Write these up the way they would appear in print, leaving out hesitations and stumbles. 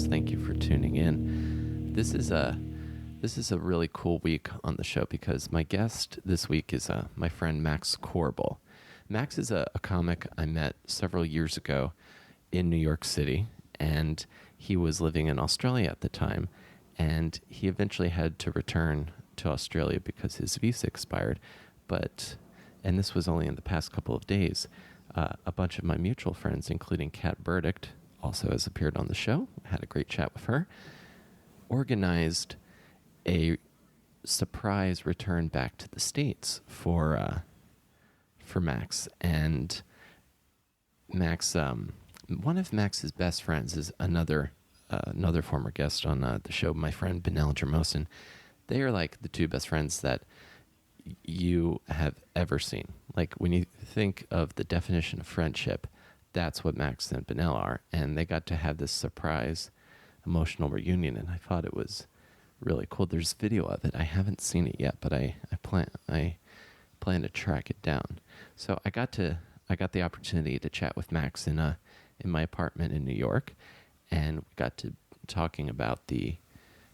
Thank you for tuning in. This is a really cool week on the show because my guest this week is my friend Max Corbel. Max is a comic I met several years ago in New York City, and he was living in Australia at the time, and he eventually had to return to Australia because his visa expired. And this was only in the past couple of days, a bunch of my mutual friends, including Kat Burdick, also has appeared on the show, had a great chat with her, organized a surprise return back to the States for Max. And Max, one of Max's best friends is another former guest on the show, my friend Benel Jermosin. They are like the two best friends that you have ever seen. Like when you think of the definition of friendship, that's what Max and Benel are. And they got to have this surprise emotional reunion, and I thought it was really cool. There's video of it. I haven't seen it yet, but I plan to track it down. So I got the opportunity to chat with Max in my apartment in New York, and we got to talking about the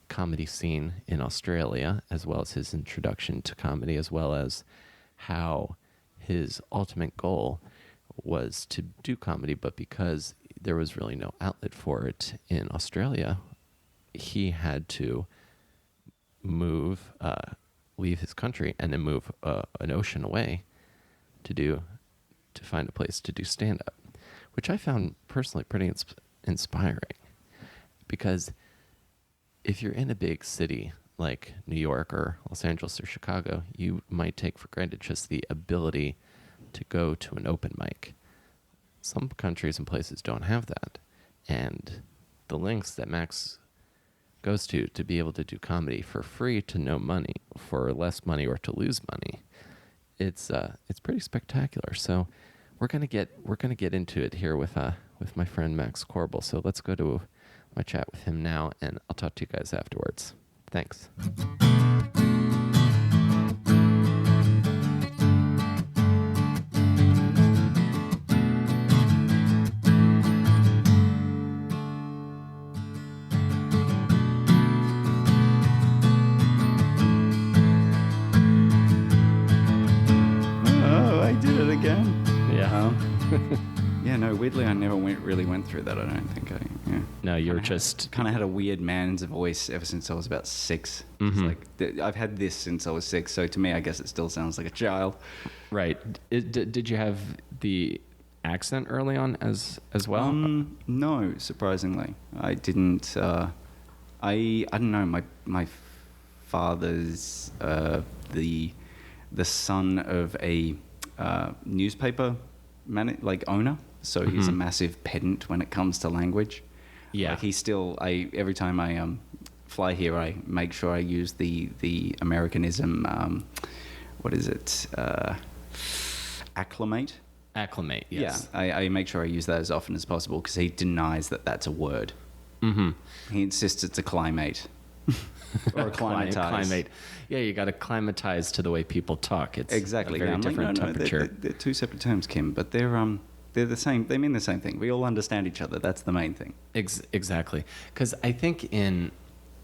comedy scene in Australia, as well as his introduction to comedy, as well as how his ultimate goal was to do comedy, but because there was really no outlet for it in Australia, he had to leave his country and then move an ocean away to find a place to do stand-up, which I found personally pretty inspiring. Because if you're in a big city like New York or Los Angeles or Chicago, you might take for granted just the ability to go to an open mic. Some countries and places don't have that. And the lengths that Max goes to be able to do comedy for free to no money, for less money or to lose money, it's pretty spectacular. So we're gonna get into it here with my friend Max Corbel. So let's go to my chat with him now, and I'll talk to you guys afterwards. Thanks. Yeah, no, weirdly, I never really went through that, I don't think. No, you're just... Kind of had a weird man's voice ever since I was about 6. Mm-hmm. I've had this since I was 6, so to me, I guess it still sounds like a child. Right. Did you have the accent early on as well? No, surprisingly. I didn't. I don't know, my father's the son of a newspaper owner, so he's a massive pedant when it comes to language. Yeah, like he's still. Every time I fly here, I make sure I use the Americanism. What is it? Acclimate. Acclimate. Yes. Yeah, I make sure I use that as often as possible because he denies that that's a word. Mm-hmm. He insists it's a climate. Or acclimatize. Climate. Yeah, you got to climatize to the way people talk. It's exactly a very different temperature. They're two separate terms, Kim, but they're the same. They mean the same thing. We all understand each other. That's the main thing. Exactly. Because I think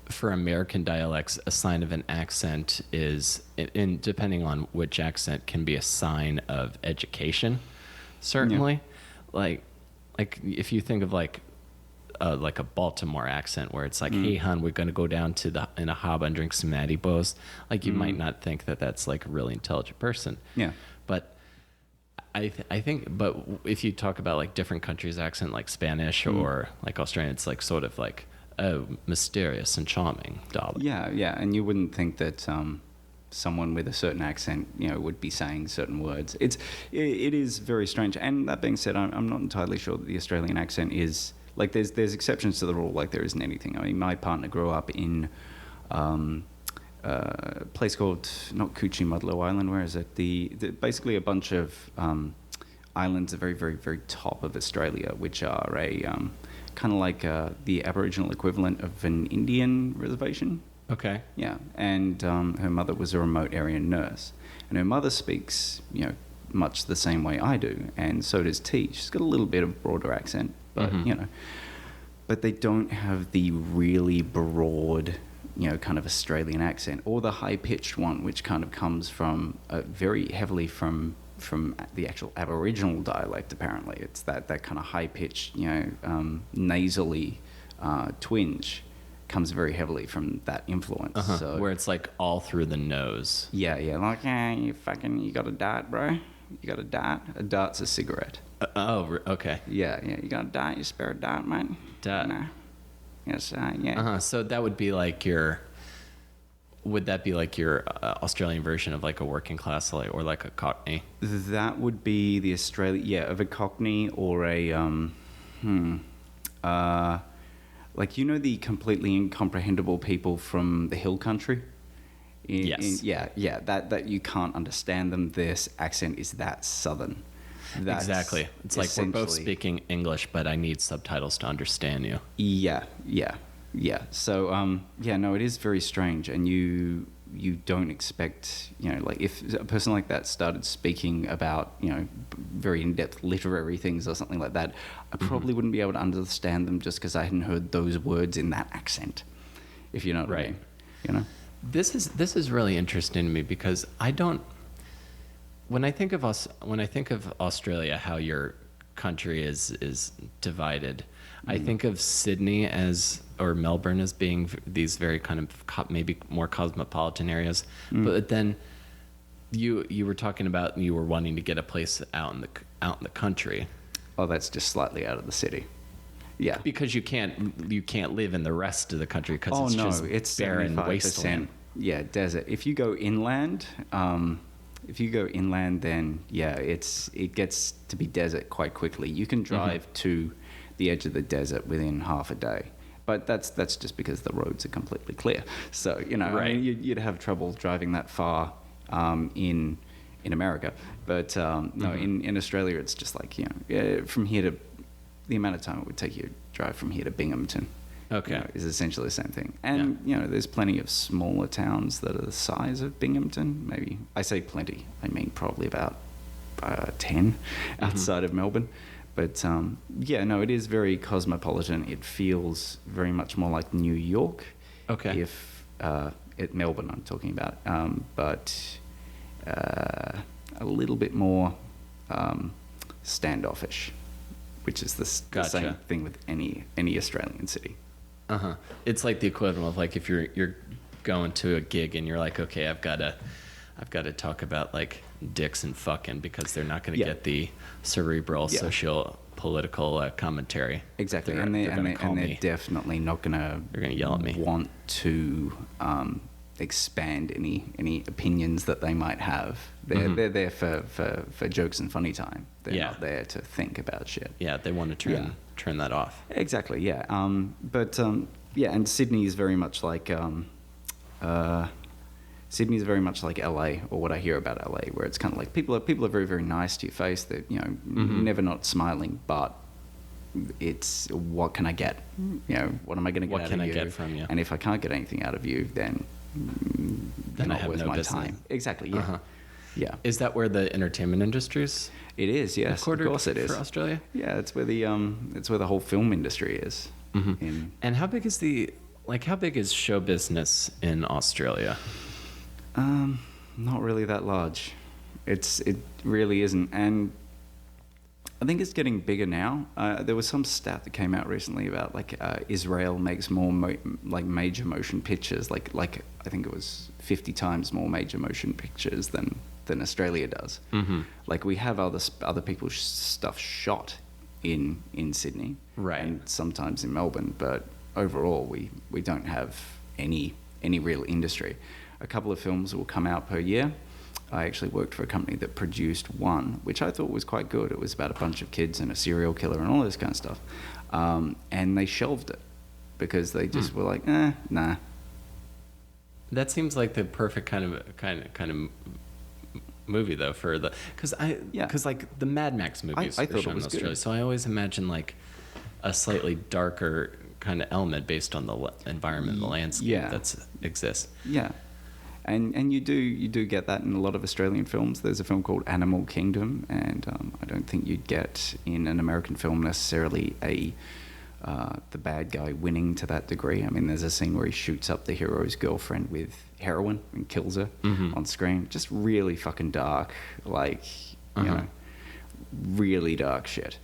for American dialects, a sign of an accent is, depending on which accent, can be a sign of education. Certainly, yeah. like if you think of like a Baltimore accent where it's like, hey, hon, we're going to go down in a harbor and drink some Matty Bows. Like, you might not think that that's like a really intelligent person. Yeah. But I think, but if you talk about like different countries' accent, like Spanish or like Australian, it's like sort of like, oh, mysterious and charming, darling. Yeah, yeah, and you wouldn't think that someone with a certain accent, would be saying certain words. It is very strange. And that being said, I'm not entirely sure that the Australian accent is like there's exceptions to the rule, like there isn't anything. I mean, my partner grew up in a place called not Cuchimudlo Island. Where is it? Basically a bunch of islands, at the very, very, very top of Australia, which are a kind of like the Aboriginal equivalent of an Indian reservation. Okay. Yeah, and her mother was a remote area nurse, and her mother speaks, much the same way I do, and so does T. She's got a little bit of broader accent, but but they don't have the really broad, kind of Australian accent, or the high-pitched one, which kind of comes from very heavily from the actual Aboriginal dialect. Apparently, it's that kind of high-pitched, nasally twinge comes very heavily from that influence. So, where it's like all through the nose. Yeah, like, you got a dart, bro? You got a dart? A dart's a cigarette. Okay. Yeah, you got a dart? You spare a dart, mate? Dart. No. Yes, yeah. So that would be like would that be like your Australian version of like a working class, or like a Cockney? That would be the of a Cockney, or a, like, the completely incomprehensible people from the hill country? Yes. That you can't understand them. Their accent is that southern. That's exactly. It's like we're both speaking English, but I need subtitles to understand you. Yeah. So, no, it is very strange, and you don't expect, like if a person like that started speaking about, very in-depth literary things or something like that, I probably wouldn't be able to understand them just because I hadn't heard those words in that accent, if you know what I mean. This is really interesting to me because when I think of Australia, how your country is divided, I think of Sydney or Melbourne as being these very kind of maybe more cosmopolitan areas. But then you were talking about you were wanting to get a place out in the country. Oh, that's just slightly out of the city. Yeah, because you can't live in the rest of the country because it's barren wasteland. Yeah, desert. If you go inland, then it gets to be desert quite quickly. You can drive to the edge of the desert within half a day, but that's just because the roads are completely clear. So Right. I mean, you'd have trouble driving that far in America, but no, in Australia it's just like from here to the amount of time it would take you to drive from here to Binghamton. Okay. Is essentially the same thing. And, there's plenty of smaller towns that are the size of Binghamton. Maybe, I say plenty, I mean probably about 10 outside of Melbourne. But, it is very cosmopolitan. It feels very much more like New York. Okay. Melbourne I'm talking about. But a little bit more standoffish, which is the same thing with any Australian city. It's like the equivalent of like if you're going to a gig and you're like, okay, I've got to talk about like dicks and fucking because they're not going to get the cerebral social political commentary. Exactly, They're they're definitely not going to. They're going to yell at me. Want to expand any opinions that they might have. They're there for jokes and funny time. They're not there to think about shit. Yeah, they want to turn that off. Exactly. Yeah. And Sydney is very much like Sydney's very much like LA, or what I hear about LA, where it's kind of like people are very, very nice to your face. They're never not smiling, but it's what can I get? What am I going to get out of you? What can I get from you? And if I can't get anything out of you, then I have worth no my business. time. Exactly. Yeah. Yeah. Is that where the entertainment industry is? It is. Yes. Of course it is. For Australia? Yeah, it's where the whole film industry is. And how big is show business in Australia? Not really that large. It really isn't, and I think it's getting bigger now. There was some stat that came out recently about Israel makes more major motion pictures, like I think it was 50 times more major motion pictures than than Australia does. Mm-hmm. Like we have other people's stuff shot in Sydney, Right. and sometimes in Melbourne, but overall we don't have any real industry. A couple of films will come out per year. I actually worked for a company that produced one, which I thought was quite good. It was about a bunch of kids and a serial killer and all this kind of stuff. And they shelved it because they just were like, nah. That seems like the perfect kind of movie though for the because like the Mad Max movies I were thought shown it was in Australia, good. so I always imagine like a slightly darker kind of element based on the environment, the landscape that exists. Yeah. And you do get that in a lot of Australian films. There's a film called Animal Kingdom, and I don't think you'd get in an American film necessarily the bad guy winning to that degree. I mean, there's a scene where he shoots up the hero's girlfriend with heroin and kills her on screen. Just really fucking dark, like, you know, really dark shit.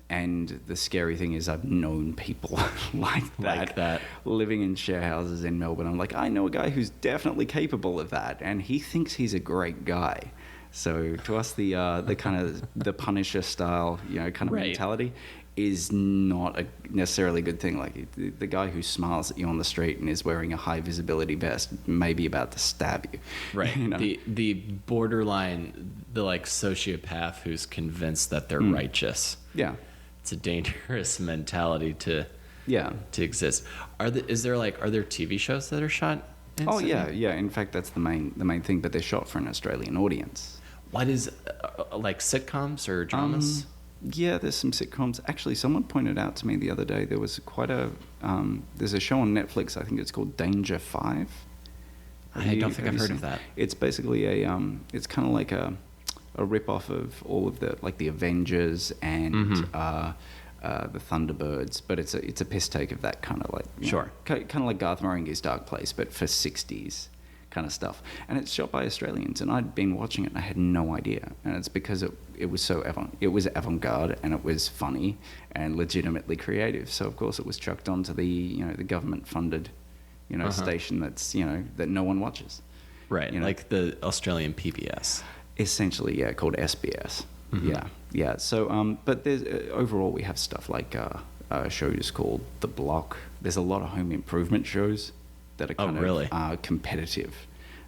And the scary thing is I've known people like that living in share houses in Melbourne. I'm like, I know a guy who's definitely capable of that, and he thinks he's a great guy. So to us, the kind of the Punisher style, you know, kind of mentality is not necessarily a good thing. Like the guy who smiles at you on the street and is wearing a high visibility vest may be about to stab you. Right. You know? The borderline, the like sociopath who's convinced that they're righteous. Yeah. It's a dangerous mentality to exist. Are there TV shows that are shot in Sydney? Yeah. In fact, that's the main thing. But they're shot for an Australian audience. What is like sitcoms or dramas? Yeah, there's some sitcoms. Actually, someone pointed out to me the other day there was there's a show on Netflix. I think it's called Danger 5. I don't think I've heard of that. It's basically it's kind of like a rip-off of all of the Avengers and the Thunderbirds, but it's a piss take of that kind of like kind of like Garth Marenghi's Dark Place, but for 60s kind of stuff. And it's shot by Australians, and I'd been watching it and I had no idea. And it's because it was so avant-garde, and it was funny and legitimately creative. So of course it was chucked onto the government-funded station that's that no one watches. Right, like the Australian PBS. Essentially, yeah, called SBS. Yeah. So, but there's overall we have stuff like a show just called The Block. There's a lot of home improvement shows that are kind of competitive.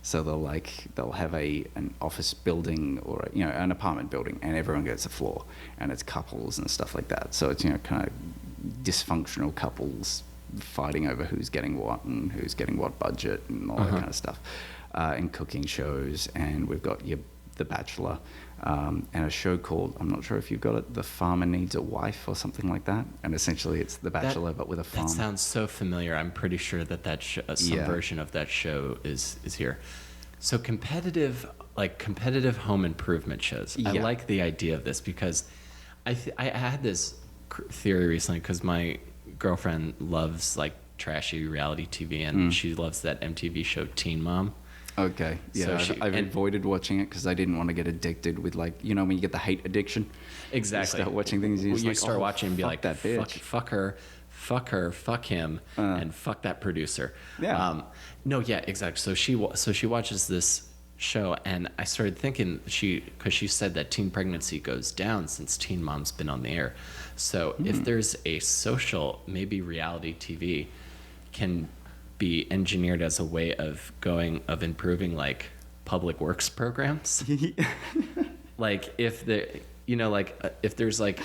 So they'll have an office building or an apartment building, and everyone gets a floor, and it's couples and stuff like that. So it's kind of dysfunctional couples fighting over who's getting what and who's getting what budget and all that kind of stuff. And cooking shows, and we've got The Bachelor, and a show called, I'm not sure if you've got it, The Farmer Needs a Wife or something like that. And essentially it's The Bachelor, but with a farm. That sounds so familiar. I'm pretty sure that some version of that show is here. So competitive home improvement shows. I like the idea of this because I had this theory recently because my girlfriend loves like trashy reality TV, and she loves that MTV show Teen Mom. Okay, yeah, So I've avoided watching it because I didn't want to get addicted with when you get the hate addiction. Exactly. You start watching things, you start watching and be like, that bitch. fuck her, fuck him, and fuck that producer. Yeah. No, yeah, exactly. So she watches this show, and I started thinking because she said that teen pregnancy goes down since Teen Mom's been on the air. So if there's a social, maybe reality TV can be engineered as a way of improving like public works programs. Like if if there's like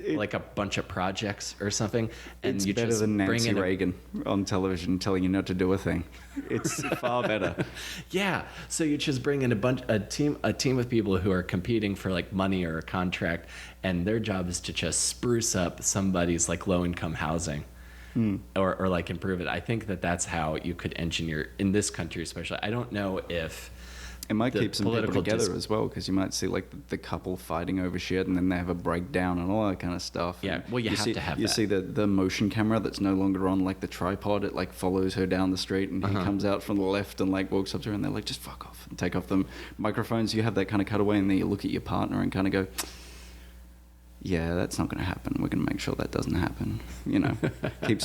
like a bunch of projects or something, and it's you better just than bring Nancy in Reagan on television telling you not to do a thing. It's far better. Yeah, so you just bring in a team of people who are competing for like money or a contract, and their job is to just spruce up somebody's like low income housing. Or like improve it. I think that's how you could engineer in this country, especially. I don't know if it might keep some people together as well, because you might see like the couple fighting over shit, and then they have a breakdown and all that kind of stuff. Yeah, well, you have to have that. You see the motion camera that's no longer on like the tripod. It like follows her down the street, and he comes out from the left and like walks up to her, and they're like, just fuck off and take off the microphones. You have that kind of cutaway, and then you look at your partner and kind of go, yeah, that's not going to happen. We're going to make sure that doesn't happen. Keep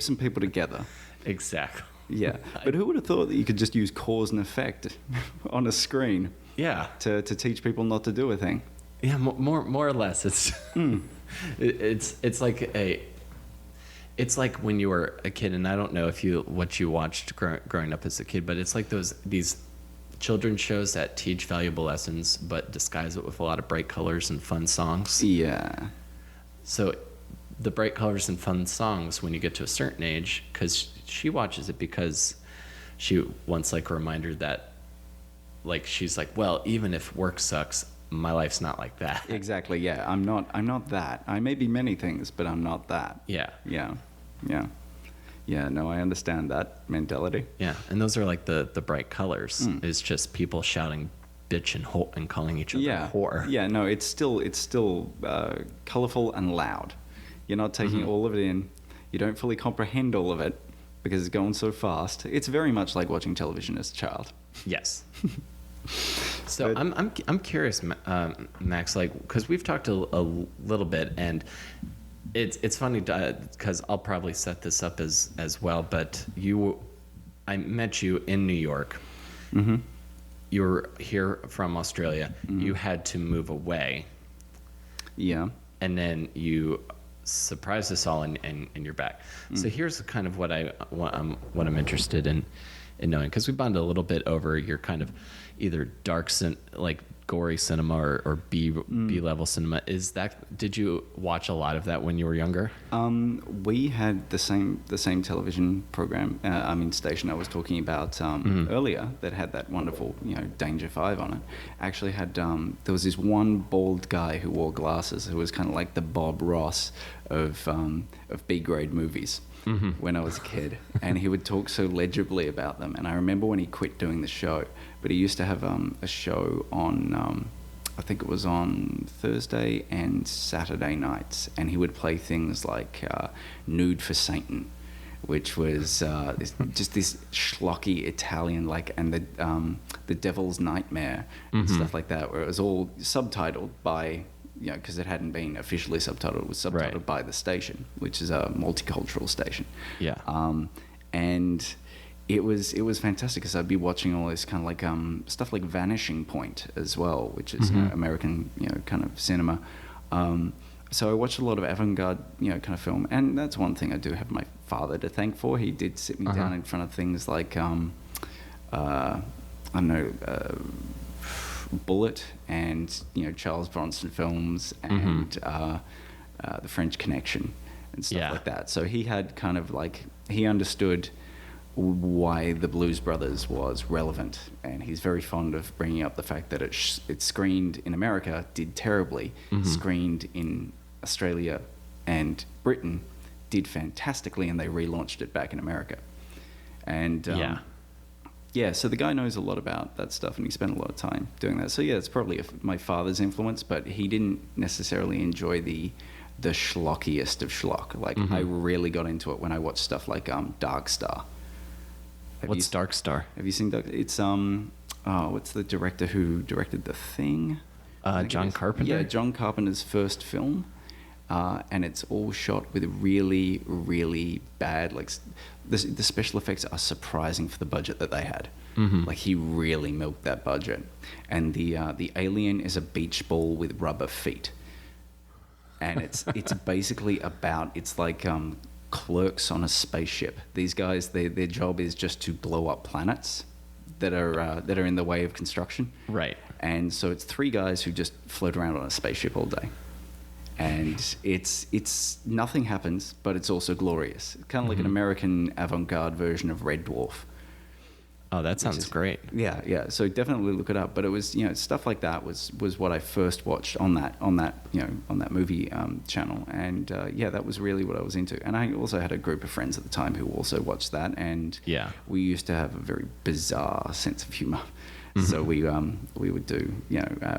some people together. Exactly. Yeah, but who would have thought that you could just use cause and effect on a screen? Yeah. To teach people not to do a thing. Yeah, more or less. It's it's like when you were a kid, and I don't know what you watched growing up as a kid, but it's like these children's shows that teach valuable lessons but disguise it with a lot of bright colors and fun songs. Yeah. So the bright colors and fun songs, when you get to a certain age, because she watches it because she wants like a reminder that, like, she's like, well, even if work sucks, my life's not like that. Exactly. Yeah. I'm not that. I may be many things, but I'm not that. Yeah. No, I understand that mentality. Yeah. And those are like the bright colors. It's just people shouting bitch and calling each other whore. Yeah. No, it's still colorful and loud. You're not taking all of it in. You don't fully comprehend all of it because it's going so fast. It's very much like watching television as a child. Yes. So I'm curious, Max, like, because we've talked a little bit, and it's funny because I'll probably set this up as well. But I met you in New York. Mm-hmm. You were here from Australia. Mm-hmm. You had to move away. Yeah. And then you surprised us all, and you're back. So here's kind of what I'm interested in knowing, because we bonded a little bit over your kind of either dark like gory cinema or B level cinema. Did you watch a lot of that when you were younger? We had the same television program, station I was talking about earlier, that had that wonderful, Danger 5 on it. Actually had there was this one bald guy who wore glasses who was kind of like the Bob Ross of B grade movies. When I was a kid, and he would talk so legibly about them. And I remember when he quit doing the show, but he used to have a show on, I think it was on Thursday and Saturday nights, and he would play things like Nude for Satan, which was just this schlocky Italian, and the Devil's Nightmare and stuff like that, where it was all subtitled by, because it hadn't been officially subtitled, it was subtitled by the station, which is a multicultural station. Yeah. And it was fantastic, because I'd be watching all this kind of like stuff like Vanishing Point as well, which is American, kind of cinema. So I watched a lot of avant-garde, kind of film, and that's one thing I do have my father to thank for. He did sit me down in front of things like I don't know. Bullet and Charles Bronson films and the French Connection and stuff like that. So he had kind of like, he understood why the Blues Brothers was relevant, and he's very fond of bringing up the fact that it screened in America, did terribly, screened in Australia and Britain, did fantastically, and they relaunched it back in America. And so the guy knows a lot about that stuff, and he spent a lot of time doing that. So yeah, it's probably my father's influence, but he didn't necessarily enjoy the schlockiest of schlock. Like I really got into it when I watched stuff like Dark Star. What's Dark Star? Have you seen Dark? It's what's the director who directed The Thing? John Carpenter. Yeah, John Carpenter's first film. And it's all shot with really, really bad, like the special effects are surprising for the budget that they had. Like he really milked that budget. And the alien is a beach ball with rubber feet. And it's basically it's like clerks on a spaceship. These guys, their job is just to blow up planets that are in the way of construction. Right. And so it's three guys who just float around on a spaceship all day. And it's nothing happens, but it's also glorious. Kind of like an American avant-garde version of Red Dwarf. Oh, that sounds great. Yeah. So definitely look it up. But it was, stuff like that was what I first watched on that movie channel. And that was really what I was into. And I also had a group of friends at the time who also watched that. And we used to have a very bizarre sense of humor. So we would do,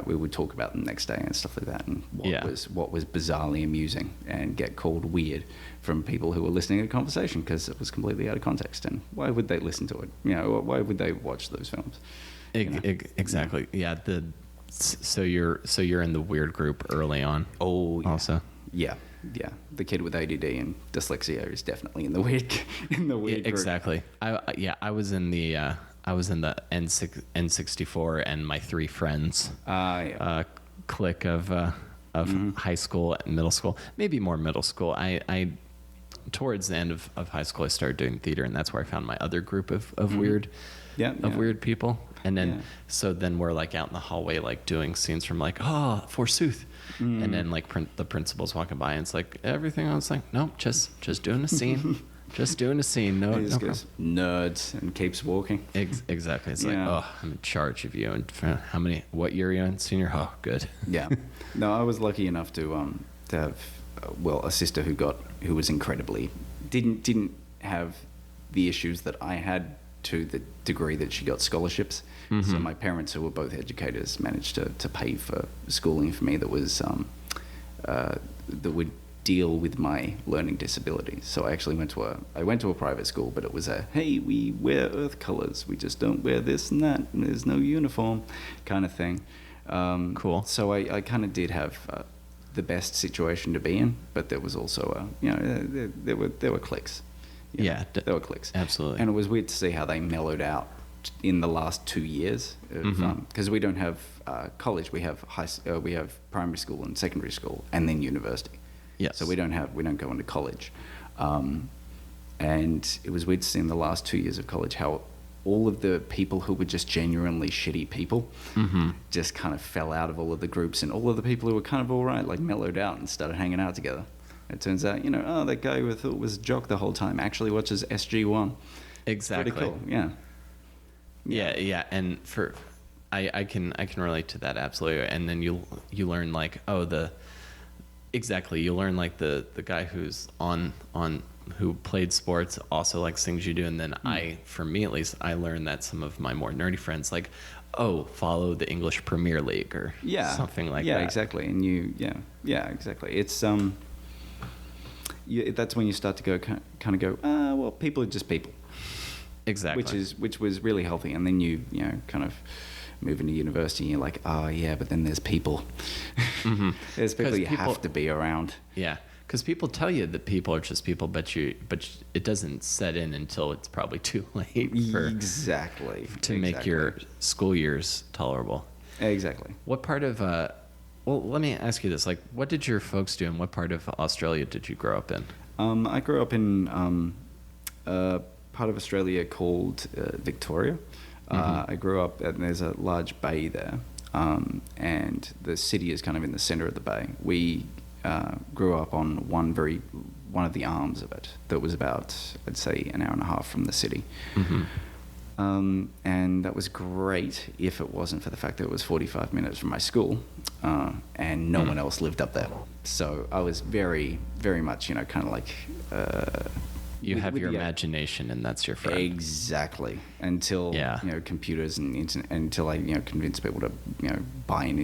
we would talk about them the next day and stuff like that, and what was bizarrely amusing, and get called weird from people who were listening to the conversation because it was completely out of context. And why would they listen to it? Why would they watch those films? Exactly. Yeah. So you're in the weird group early on. Oh, yeah. Also. Yeah, yeah. The kid with ADD and dyslexia is definitely in the weird group. Exactly. I was in the N64 and my three friends clique of high school and middle school, maybe more middle school. I towards the end of high school I started doing theater, and that's where I found my other group of weird weird people. And then so then we're like out in the hallway like doing scenes from like, oh, forsooth. And then like the principal's walking by and it's like everything. I was like, nope, just doing a scene. Just doing a scene. No, he just goes, nerds, and keeps walking. Exactly. It's like, oh, I'm in charge of you. And what year are you in? Senior? Oh, good. Yeah. No, I was lucky enough to have, a sister who was incredibly, didn't have the issues that I had to the degree that she got scholarships. Mm-hmm. So my parents, who were both educators, managed to pay for schooling for me that was, that would deal with my learning disability. So I actually went to a private school, but it was hey, we wear earth colors, we just don't wear this and that, and there's no uniform kind of thing. Cool. So I kind of did have the best situation to be in, but there was also there were cliques. There were cliques. Absolutely. And it was weird to see how they mellowed out in the last 2 years, because we don't have college. We have we have primary school and secondary school, and then university. Yes. So we don't go into college, and it was weird to see in the last 2 years of college how all of the people who were just genuinely shitty people just kind of fell out of all of the groups, and all of the people who were kind of all right like mellowed out and started hanging out together. It turns out, that guy who thought was a jock the whole time actually watches SG1. Exactly. Pretty cool. Yeah. Yeah. And I can relate to that absolutely. And then you learn like, you learn like the guy who's on who played sports also likes things you do. And then for me at least, I learned that some of my more nerdy friends like, follow the English Premier League or something like that. Yeah, exactly. And exactly. It's that's when you start to go kind of go, well, people are just people. Exactly. Which was really healthy. And then you kind of move into university and you're like, but then there's people. There's people you have to be around. Yeah. Because people tell you that people are just people, but it doesn't set in until it's probably too late to make your school years tolerable. Exactly. What part of let me ask you this: like, what did your folks do, and what part of Australia did you grow up in? I grew up in a part of Australia called Victoria. I grew up, and there's a large bay there, and the city is kind of in the center of the bay. We grew up on one of the arms of it that was about, I'd say, an hour and a half from the city. And that was great if it wasn't for the fact that it was 45 minutes from my school, and no one else lived up there. So I was very, very much, kind of like... you have your imagination, and that's your friend. Exactly. Until, computers and internet, until I, convinced people to, buy an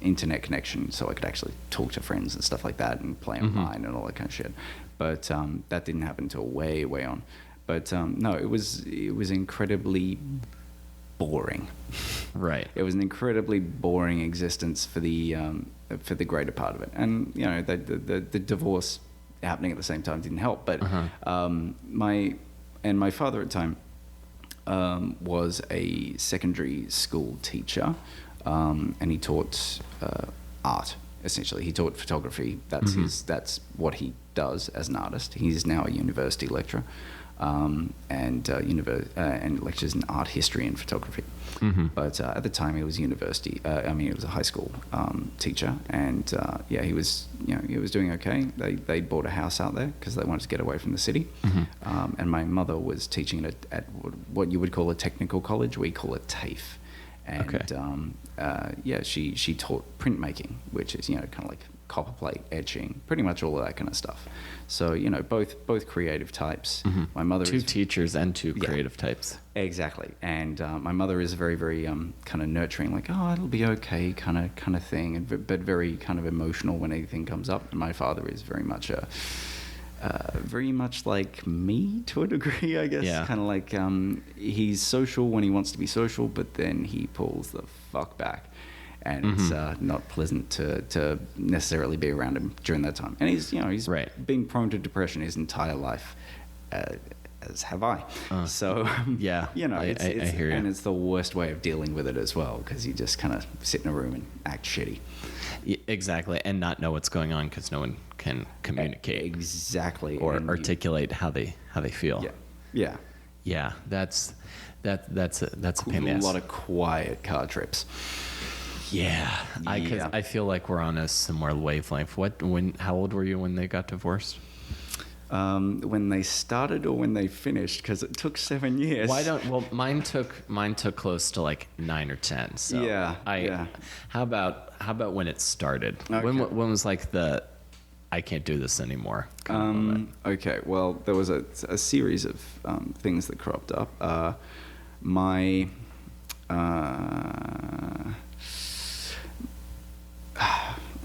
internet connection so I could actually talk to friends and stuff like that and play online and all that kind of shit. But that didn't happen until way, way on. But no, it was incredibly boring. Right. It was an incredibly boring existence for the greater part of it. And the divorce happening at the same time didn't help. But my father at the time was a secondary school teacher, and he taught art. Essentially, he taught photography. That's what he does as an artist. He's now a university lecturer, and lectures in art history and photography. But at the time, he was he was a high school teacher, and he was doing okay. They bought a house out there because they wanted to get away from the city. And my mother was teaching at what you would call a technical college. We call it TAFE. And she taught printmaking, which is kind of like copper plate etching, pretty much all of that kind of stuff. So both creative types. My mother two teachers and two creative types. Exactly. And my mother is very, very kind of nurturing, like, it'll be okay, kind of thing, but very kind of emotional when anything comes up. And my father is very much like me to a degree, I guess. Yeah. Kind of like he's social when he wants to be social, but then he pulls the fuck back. and it's not pleasant to necessarily be around him during that time. And he's Right. been prone to depression his entire life, as have I. So Yeah, it's, I hear you. and it's the worst way of dealing with it as well, because you just kind of sit in a room and act shitty. Exactly, and not know what's going on because no one can communicate Exactly, or and articulate how they feel. Yeah. That's a pain in the A ass. lot of quiet car trips. Yeah, Yeah. I feel like we're on a similar wavelength. How old were you when they got divorced? When they started or when they finished, because it took 7 years. Mine took close to like 9 or 10. So Yeah. How about when it started? Okay. When was like the I can't do this anymore kind of moment? Okay, well, there was a series of things that cropped up. Let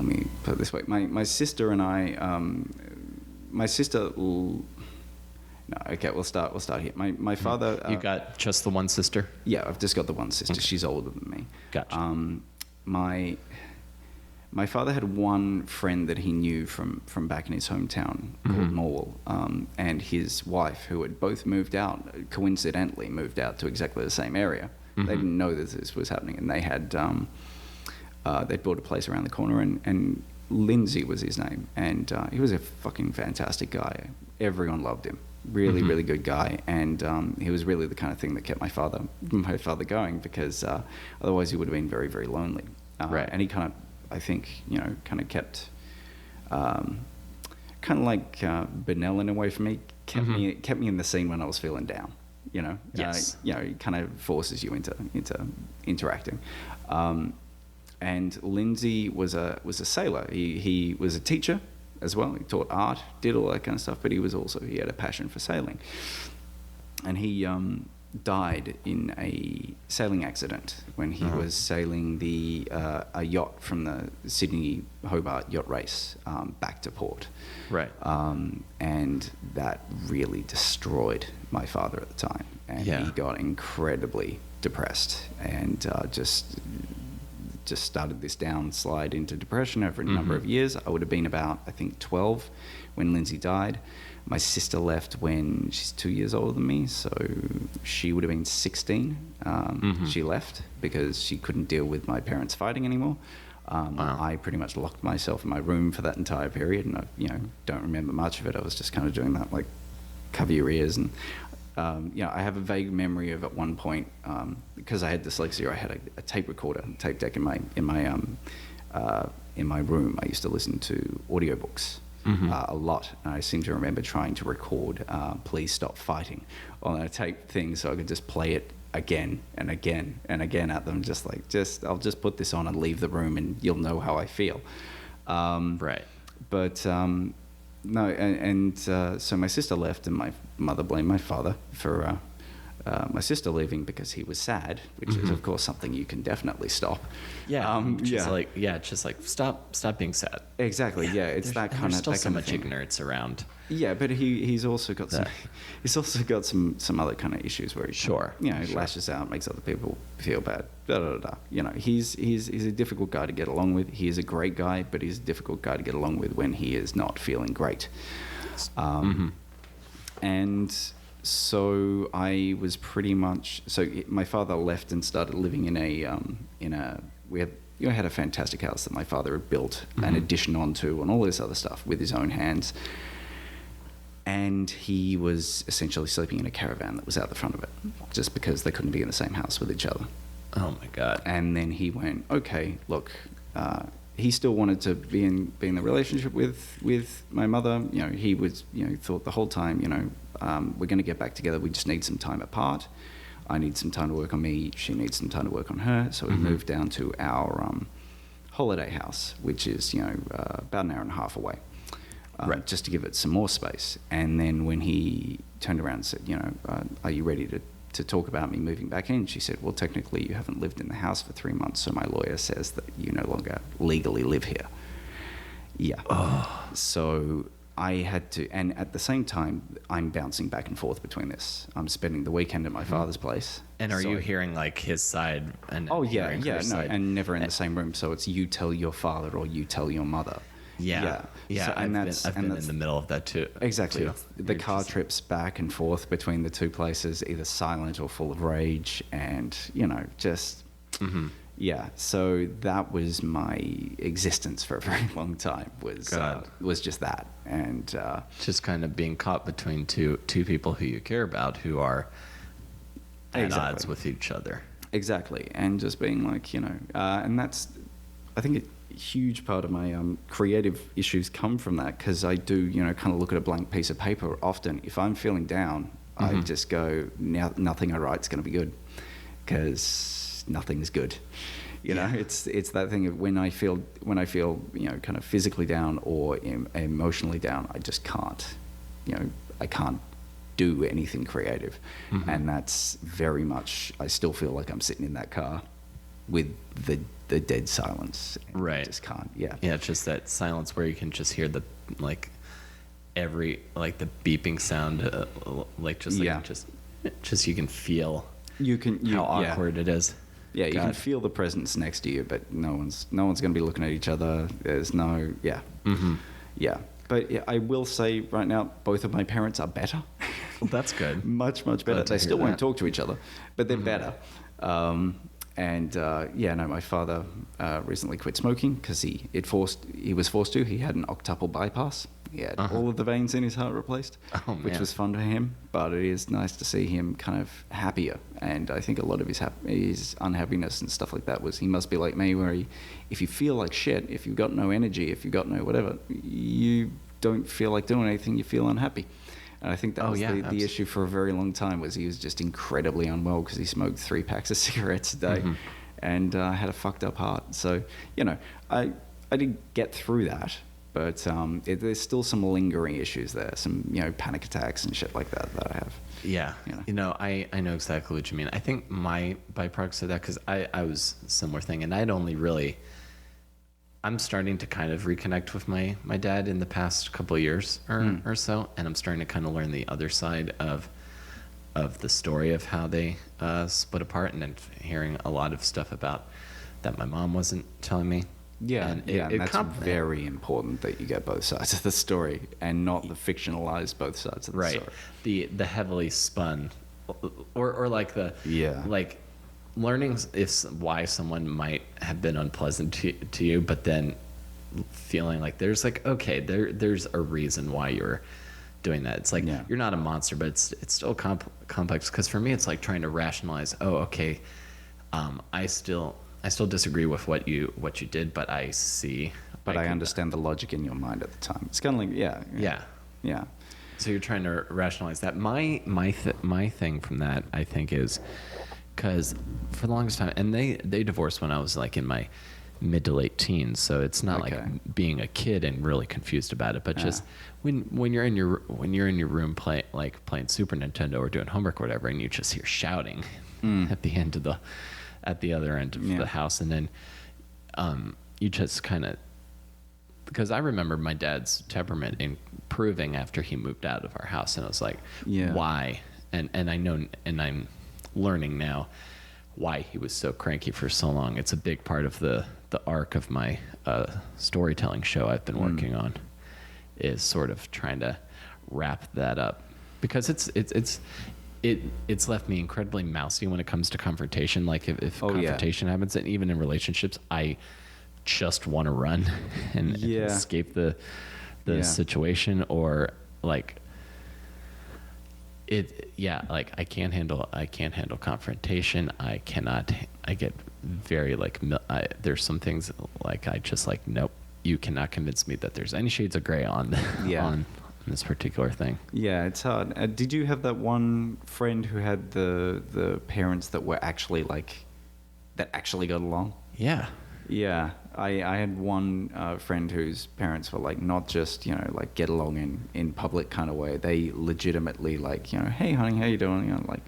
me put it this way. My sister and I, my sister. No, okay, we'll start here. My father. You got just the one sister? Yeah, I've just got the one sister. Okay. She's older than me. Gotcha. My father had one friend that he knew from back in his hometown called Morwell, and his wife, who had both coincidentally moved out to exactly the same area. They didn't know that this was happening, and they had they'd bought a place around the corner, and Lindsay was his name, and he was a fucking fantastic guy. Everyone loved him. Really, really good guy, and he was really the kind of thing that kept my father going, because otherwise he would have been very, very lonely. Right. And he kind of, I think, kind of kept, kind of like Benell in a way for me, kept me in the scene when I was feeling down. Yes. He kind of forces you into interacting. And Lindsay was a sailor. He was a teacher as well. He taught art, did all that kind of stuff, but he had a passion for sailing. And he died in a sailing accident when he was sailing a yacht from the Sydney Hobart yacht race back to port. Right. And that really destroyed my father at the time. And he got incredibly depressed and just started this downslide into depression over a number of years. I would have been about, I think, 12 when Lindsay died. My sister left when she's 2 years older than me, so she would have been 16. She left because she couldn't deal with my parents fighting anymore. Wow. I pretty much locked myself in my room for that entire period, and I don't remember much of it. I was just kind of doing that, like, cover your ears. And I have a vague memory of at one point, because I had dyslexia, I had a tape recorder, tape deck in my room. I used to listen to audiobooks a lot. And I seem to remember trying to record "Please Stop Fighting" on a tape thing, so I could just play it again and again and again at them, I'll just put this on and leave the room, and you'll know how I feel. Right. But no, and so my sister left, and my mother blamed my father for my sister leaving because he was sad, which is of course something you can definitely stop. Just like stop being sad. Exactly. Yeah, it's that kind of. There's still that so kind much of thing. ignorance around. Yeah, but he's also got some other kind of issues where he lashes out, makes other people feel bad. He's a difficult guy to get along with. He is a great guy, but he's a difficult guy to get along with when he is not feeling great. And so I was pretty much, my father left and started living we had a fantastic house that my father had built an addition onto and all this other stuff with his own hands. And he was essentially sleeping in a caravan that was out the front of it, just because they couldn't be in the same house with each other. Oh my God. And then he went, okay, look, he still wanted to be in the relationship with my mother. He was, thought the whole time, we're going to get back together. We just need some time apart. I need some time to work on me. She needs some time to work on her. So we moved down to our holiday house, which is, about an hour and a half away, just to give it some more space. And then when he turned around and said, are you ready to talk about me moving back in? She said, well, technically you haven't lived in the house for 3 months, so my lawyer says that you no longer legally live here. Yeah. Oh. So I had to, and at the same time, I'm bouncing back and forth between this. I'm spending the weekend at my father's place. And are you hearing like his side? And Oh yeah, hearing yeah, her no, side? and never in the same room. So it's you tell your father or you tell your mother. Yeah. So, I've been in the middle of that too. Exactly. too. The You're car just- trips back and forth between the two places, either silent or full of rage, and just yeah. So that was my existence for a very long time. Was just that, and just kind of being caught between two people who you care about who are at odds with each other. Exactly, and just being like, and that's, I think, a huge part of my creative issues come from that, because I do, kind of look at a blank piece of paper often. If I'm feeling down, I just go, nothing I write's going to be good, because nothing's good. It's that thing of when I feel kind of physically down or emotionally down, I just can't, I can't do anything creative. And that's very much, I still feel like I'm sitting in that car with the dead silence. Right. I just can't. Yeah. Yeah, it's just that silence where you can just hear the every the beeping sound, just you can feel how awkward it is. Yeah, you can feel the presence next to you, but no one's going to be looking at each other. There's no, yeah. Yeah. But yeah, I will say right now, both of my parents are better. Well, that's good. Much better. They still won't talk to each other, but they're better. My father recently quit smoking because he was forced to. He had an octuple bypass. He had all of the veins in his heart replaced, which was fun for him. But it is nice to see him kind of happier. And I think a lot of his unhappiness and stuff like that was, he must be like me, where if you feel like shit, if you've got no energy, if you've got no whatever, you don't feel like doing anything, you feel unhappy. And I think that was the issue for a very long time, was he was just incredibly unwell because he smoked 3 packs of cigarettes a day and had a fucked up heart. So, I did get through that, but there's still some lingering issues there, some, panic attacks and shit like that I have. Yeah. I know exactly what you mean. I think my byproducts of that, because I was a similar thing, and I'm starting to kind of reconnect with my dad in the past couple of years or so, and I'm starting to kind of learn the other side of the story of how they split apart, and then hearing a lot of stuff about that my mom wasn't telling me. Yeah, and that's very important, that you get both sides of the story and not the fictionalized both sides of the story. Right. The heavily spun, or like the learning why someone might have been unpleasant to you, but then feeling like there's there's a reason why you're doing that. It's like you're not a monster, but it's still complex. Because for me, it's like trying to rationalize. I still disagree with what you did, but I see. But I understand the logic in your mind at the time. It's kind of like yeah. So you're trying to rationalize that. My thing from that, I think, is because for the longest time, and they divorced when I was like in my mid to late teens, so it's not like being a kid and really confused about it, but just when you're in your room playing Super Nintendo or doing homework or whatever, and you just hear shouting at the other end of the house, and then you just kind of, because I remember my dad's temperament improving after he moved out of our house, and I was like, why? And I know, and I'm learning now why he was so cranky for so long. It's a big part of the arc of my storytelling show I've been working on, is sort of trying to wrap that up, because it's left me incredibly mousy when it comes to confrontation. Like if confrontation happens, and even in relationships, I just want to run and escape the situation, or I can't handle confrontation. I get very there's some things I just nope, you cannot convince me that there's any shades of gray on this particular thing. Yeah, it's hard. Did you have that one friend who had the parents that were actually that actually got along? Yeah, I had one friend whose parents were not just get along in public kind of way. They legitimately hey honey, how you doing?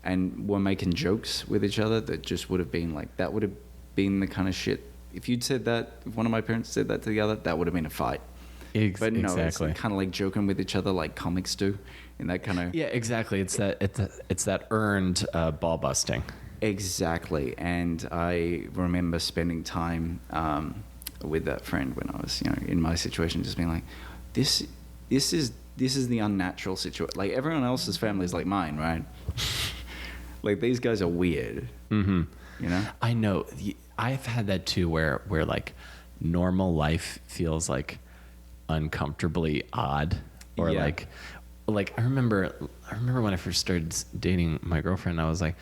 And were making jokes with each other that just would have been that would have been the kind of shit. If you'd said that, if one of my parents said that to the other, that would have been a fight. But no, Exactly. it's kind of like joking with each other like comics do, in that kind of... Yeah, exactly. It's that earned ball busting. Exactly. And I remember spending time with that friend when I was, in my situation, just being like, this is the unnatural situation. Like, everyone else's family is like mine, right? Like, these guys are weird. Mm-hmm. I know. I've had that too, where like normal life feels like uncomfortably odd, or like I remember when I first started dating my girlfriend, I was like,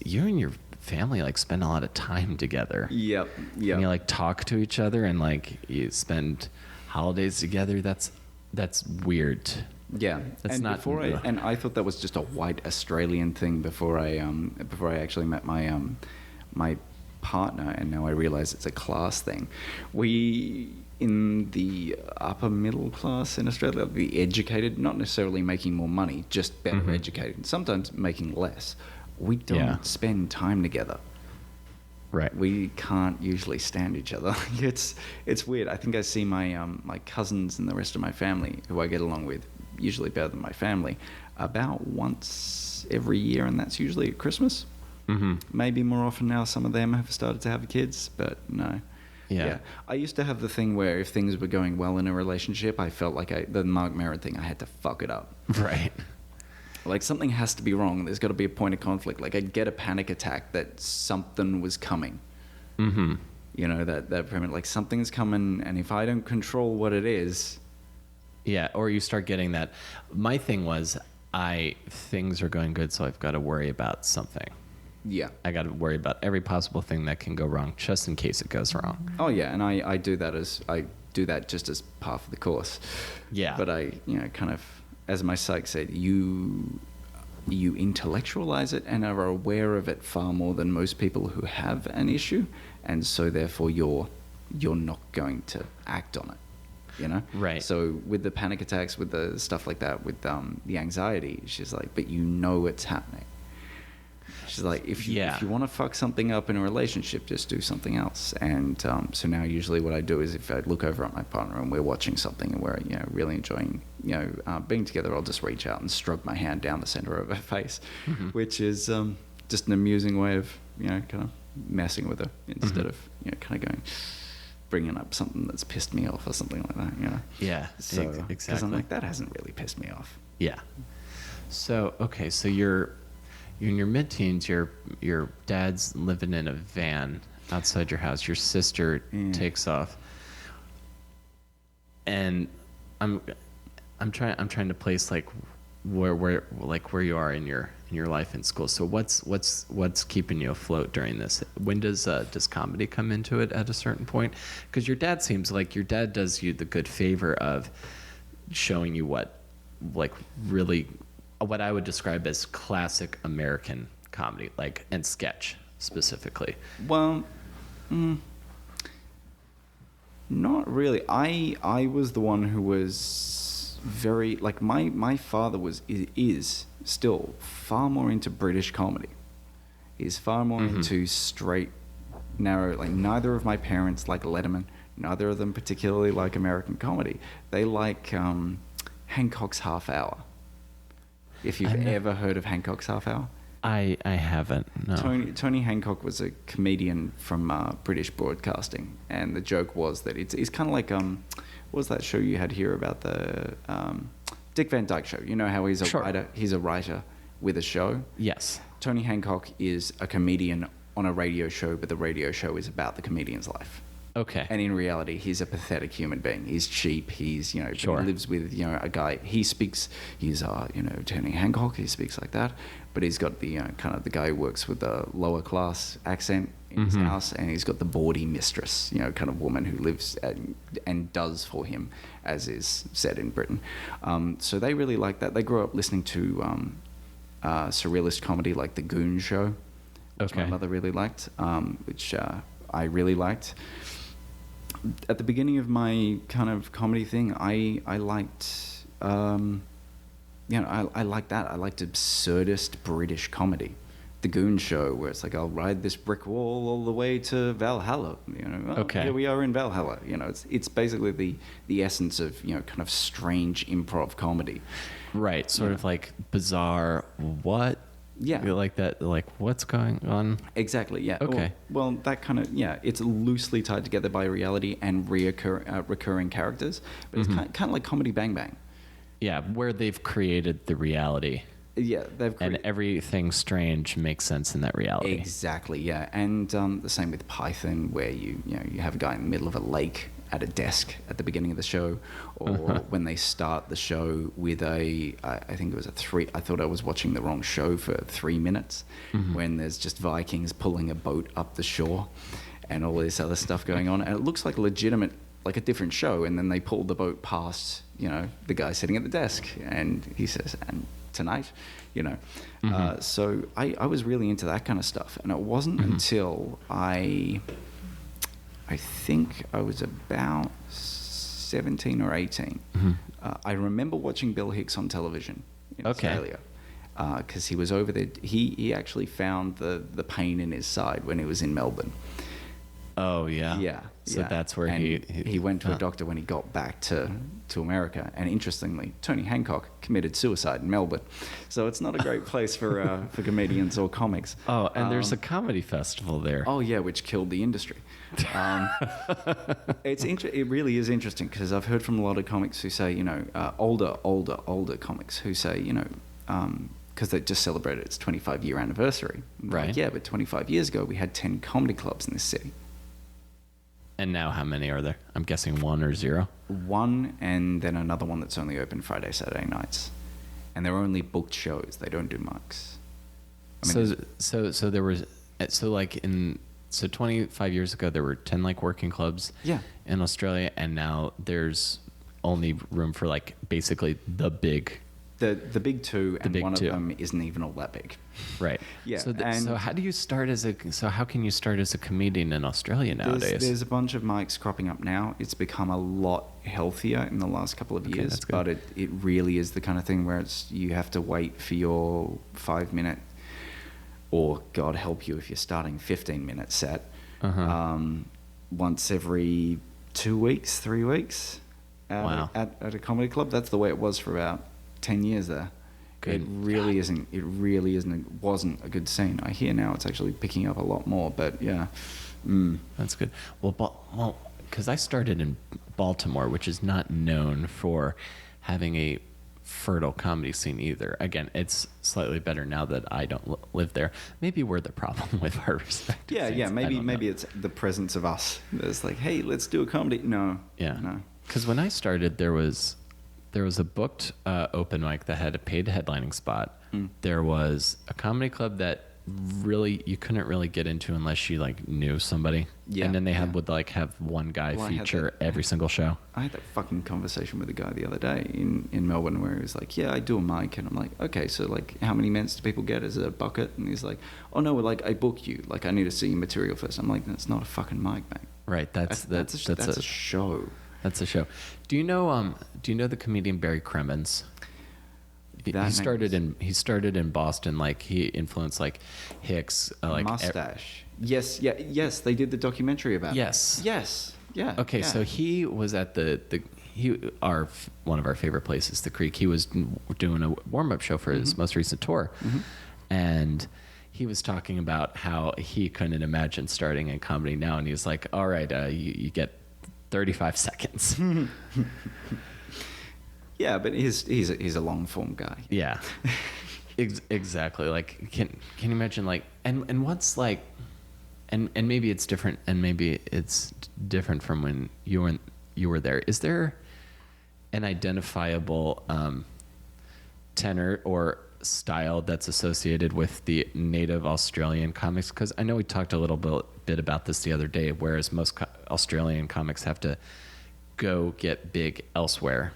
you and your family like spend a lot of time together. Yep. And you like talk to each other, and like you spend holidays together. That's weird. Yeah, that's and not. And I thought that was just a white Australian thing before I actually met my partner, and now I realize it's a class thing. We, in the upper middle class in Australia, the educated, not necessarily making more money, just better educated, sometimes making less. We don't spend time together. Right. We can't usually stand each other. It's weird. I think I see my my cousins and the rest of my family, who I get along with, usually better than my family, about once every year, and that's usually at Christmas. Mm-hmm. Maybe more often now. Some of them have started to have kids, but no. Yeah. I used to have the thing where if things were going well in a relationship, I felt like the Mark Maron thing, I had to fuck it up. Right. Like, something has to be wrong. There's got to be a point of conflict. Like, I'd get a panic attack that something was coming. Mm-hmm. That like, something's coming, and if I don't control what it is... Yeah, or you start getting that. My thing was, things are going good, so I've got to worry about something. Yeah. I got to worry about every possible thing that can go wrong, just in case it goes wrong. Oh, yeah, and I do that just as part of the course. Yeah. But I, kind of, as my psych said, you intellectualize it and are aware of it far more than most people who have an issue, and so therefore you're not going to act on it. Right. So with the panic attacks, with the stuff like that, with the anxiety, she's like, but it's happening. She's like, if you want to fuck something up in a relationship, just do something else. And so now usually what I do is, if I look over at my partner and we're watching something and we're really enjoying being together, I'll just reach out and stroke my hand down the center of her face, which is just an amusing way of kind of messing with her instead of kind of bringing up something that's pissed me off or something like that. Yeah. So exactly. because I'm like, that hasn't really pissed me off. Yeah. So okay, so you're in your mid-teens. Your dad's living in a van outside your house. Your sister takes off, and I'm trying to place like where you are in your life in school. So what's keeping you afloat during this? When does comedy come into it at a certain point? Because your dad seems like your dad does you the good favor of showing you what I would describe as classic American comedy, like, and sketch specifically. Well, not really. I was the one who was very, like, my father is still far more into British comedy. He's far more into straight, narrow, like, neither of my parents like Letterman. Neither of them particularly like American comedy. They like Hancock's Half Hour. If you've ever heard of Hancock's Half Hour. I haven't, no. Tony Hancock was a comedian from British Broadcasting, and the joke was that it's kind of like what was that show you had here about the Dick Van Dyke Show? You know how he's a writer? He's a writer with a show. Yes. Tony Hancock is a comedian on a radio show, but the radio show is about the comedian's life. Okay. And in reality, he's a pathetic human being. He's cheap. He's, he lives with, a guy. He's Tony Hancock. He speaks like that. But he's got the, kind of the guy who works with the lower class accent in his house. And he's got the bawdy mistress, kind of woman who lives and does for him, as is said in Britain. So they really like that. They grew up listening to surrealist comedy like The Goon Show, which my mother really liked, which I really liked. At the beginning of my kind of comedy thing, I liked, I liked that. I liked absurdist British comedy. the Goon Show, where it's like, I'll ride this brick wall all the way to Valhalla. Okay. Here we are in Valhalla. It's basically the essence of kind of strange improv comedy. Right, sort of like bizarre. What? Yeah. Like that. Like what's going on? Exactly. Yeah. Okay. Well, that kind of it's loosely tied together by reality and recurring characters, but it's kind of like Comedy Bang Bang. Yeah, where they've created the reality. Yeah, and everything strange makes sense in that reality. Exactly, yeah. And the same with Python, where you have a guy in the middle of a lake at a desk at the beginning of the show, or when they start the show with I think it was I thought I was watching the wrong show for 3 minutes, when there's just Vikings pulling a boat up the shore and all this other stuff going on. And it looks like a different show, and then they pull the boat past, the guy sitting at the desk, and he says, and tonight, so I was really into that kind of stuff, and it wasn't until I think I was about 17 or 18. I remember watching Bill Hicks on television in Australia, because he was over there. He actually found the pain in his side when he was in Melbourne. Oh yeah. Yeah. So that's where he went to a doctor when he got back to America. And interestingly, Tony Hancock committed suicide in Melbourne. So it's not a great place for comedians or comics. Oh, and there's a comedy festival there. Oh yeah, which killed the industry. It really is interesting, because I've heard from a lot of comics who say, older comics who say, because they just celebrated its 25-year anniversary. Right. Like, yeah, but 25 years ago we had 10 comedy clubs in this city. And now how many are there? I'm guessing 1 or 0? 1, and then another one that's only open Friday, Saturday nights. And they're only booked shows. They don't do mics. So there was, so 25 years ago there were 10 working clubs in Australia, and now there's only room for basically the big. The big two, and one of them isn't even all that big. Right. Yeah. So how do you start how can you start as a comedian in Australia nowadays? There's a bunch of mics cropping up now. It's become a lot healthier in the last couple of years, but it really is the kind of thing where you have to wait for your 5-minute, or God help you if you're starting 15-minute set, once every 2 weeks, 3 weeks Wow. at a comedy club. That's the way it was for about 10 years there. Good. It really isn't. It really isn't. It wasn't a good scene. I hear now it's actually picking up a lot more. But yeah, that's good. Well, because I started in Baltimore, which is not known for having a fertile comedy scene either. Again, it's slightly better now that I don't live there. Maybe we're the problem with our respective Yeah, scenes. yeah. Maybe it's the presence of us. It's like, hey, let's do a comedy. No. Yeah. No. Because when I started, there was a booked open mic that had a paid headlining spot. There was a comedy club that really you couldn't really get into unless you knew somebody. Yeah, and then they would have one guy feature every single show. I had that fucking conversation with a guy the other day in Melbourne, where he was like, yeah, I do a mic. And I'm like, okay, so how many minutes do people get as a bucket? And he's like, oh no, I book you. I need to see your material first. I'm like, that's not a fucking mic, mate. Right. That's a show. That's a show. Do you know the comedian Barry Cremens? He started in Boston. He influenced Hicks. Mustache. Yes. They did the documentary about. Yes. It. Yes. Yeah. Okay, so he was at one of our favorite places, the Creek. He was doing a warm-up show for his most recent tour, and he was talking about how he couldn't imagine starting in comedy now, and he was like, "All right, you get 35 seconds." Yeah, but he's a long form guy. Yeah, exactly. Can you imagine and what's and maybe it's different, and maybe it's different from when you were there. Is there an identifiable tenor or style that's associated with the native Australian comics? Because I know we talked a little bit about this the other day, whereas most Australian comics have to go get big elsewhere,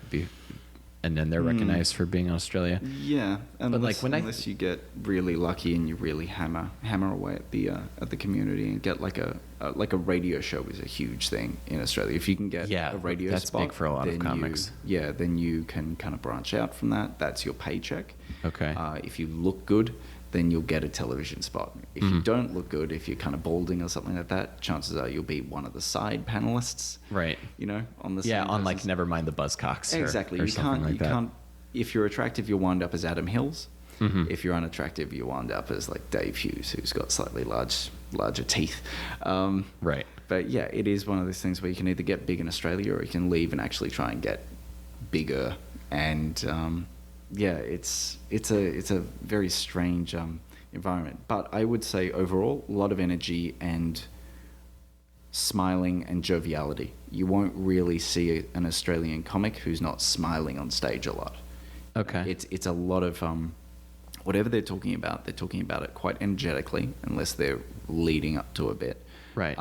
and then they're recognized for being in Australia. Yeah, unless you get really lucky and you really hammer away at the community and get a radio show is a huge thing in Australia. If you can get a radio that's spot, big for a lot of comics. Then you can kind of branch out from that. That's your paycheck. Okay. If you look good, then you'll get a television spot. If you don't look good, if you're kind of balding or something like that, chances are you'll be one of the side panelists. Right. You know, on the Yeah, on like Never Mind the Buzzcocks. Exactly. Or you something can't. like You that. can't. If you're attractive, you'll wind up as Adam Hills. If you're unattractive, you wind up as like Dave Hughes, who's got slightly larger teeth. Right. But yeah, it is one of those things where you can either get big in Australia or you can leave and actually try and get bigger. And yeah, it's a very strange environment. But I would say overall, a lot of energy and smiling and joviality. You won't really see an Australian comic who's not smiling on stage a lot. Okay. It's a lot of whatever they're talking about it quite energetically, unless they're leading up to a bit. Right.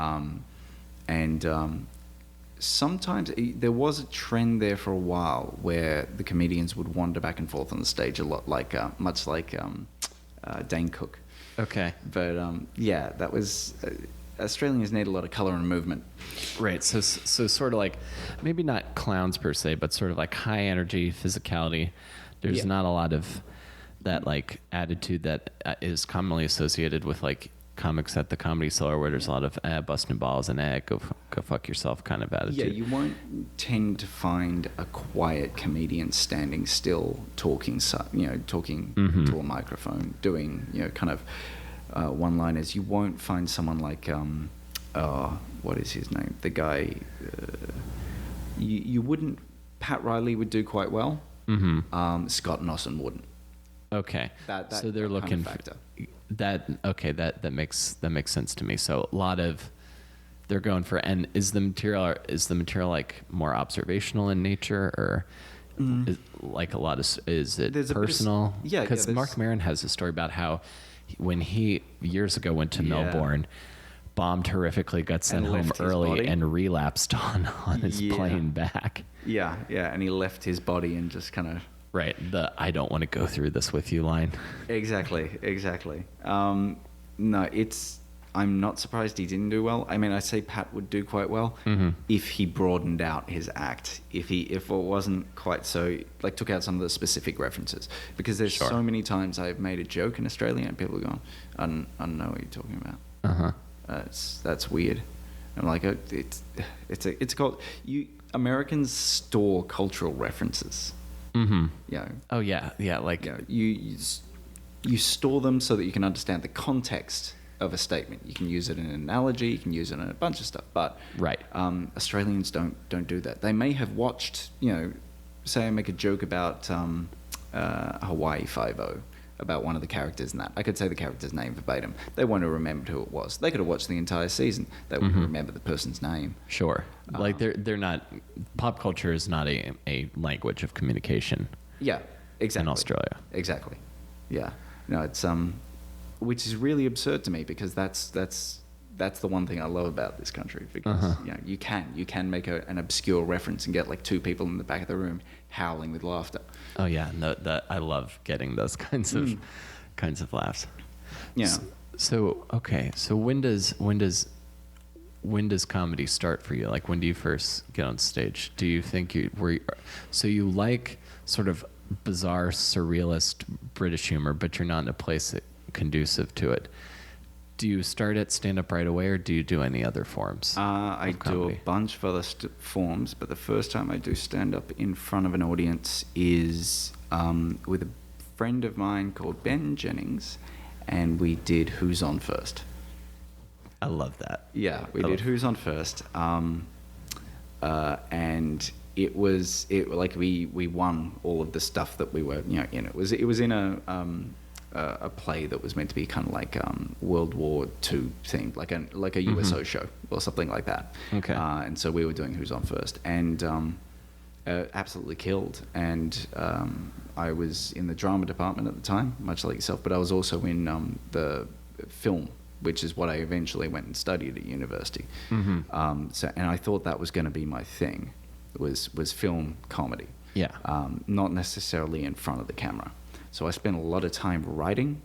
Sometimes there was a trend there for a while where the comedians would wander back and forth on the stage a lot, like much like Dane Cook. Okay. But yeah, that was Australians need a lot of color and movement. Right. So sort of like, maybe not clowns per se, but sort of like high energy physicality. There's not a lot of that like attitude that is commonly associated with like comics at the Comedy Cellar, where there's a lot of busting balls and go fuck yourself kind of attitude. Yeah, you won't tend to find a quiet comedian standing still, talking to a microphone, doing kind of one-liners. You won't find someone like what is his name? The guy you wouldn't. Pat Riley would do quite well. Scott Nosson wouldn't. Okay. So they're looking factor. That okay, that makes sense to me. So a lot of they're going for, and is the material like more observational in nature, or is, like a lot of, is it personal? Because Mark Maron has a story about how when he years ago went to Melbourne, bombed horrifically, got sent home early, and relapsed on his plane back. Yeah, and he left his body and just kind of. Right, the "I don't want to go through this with you" line. Exactly. No, I'm not surprised he didn't do well. I mean, I say Pat would do quite well if he broadened out his act. If it wasn't quite so, like, took out some of the specific references. Because there's so many times I've made a joke in Australia and people are going, I don't know what you're talking about. That's weird. I'm like, it's called, Americans store cultural references. Yeah. Oh yeah. Like you store them so that you can understand the context of a statement. You can use it in an analogy. You can use it in a bunch of stuff. But Australians don't do that. They may have watched. Say I make a joke about Hawaii Five-0, about one of the characters in that. I could say the character's name verbatim. They won't have remembered who it was. They could have watched the entire season. They wouldn't remember the person's name. Sure. Like they're not, pop culture is not a language of communication. Yeah, exactly. In Australia. Exactly. Yeah. No, it's which is really absurd to me, because that's the one thing I love about this country, because you can make an obscure reference and get like two people in the back of the room howling with laughter. Oh yeah, no, I love getting those kinds of laughs. Yeah. So okay, so when does comedy start for you? Like, when do you first get on stage? Do you think you like sort of bizarre surrealist British humor, but you're not in a place that conducive to it? Do you start at stand-up right away, or do you do any other forms? I do a bunch of other forms, but the first time I do stand-up in front of an audience is with a friend of mine called Ben Jennings, and we did Who's On First. I love that. Yeah, we did Who's On First, and it we won all of the stuff that we were in. It was in a play that was meant to be kind of like World War II themed, like a USO show or something like that. Okay. And so we were doing Who's On First, and absolutely killed. And I was in the drama department at the time, much like yourself, but I was also in the film, which is what I eventually went and studied at university. And I thought that was going to be my thing, was film comedy. Yeah. Not necessarily in front of the camera. So I spent a lot of time writing,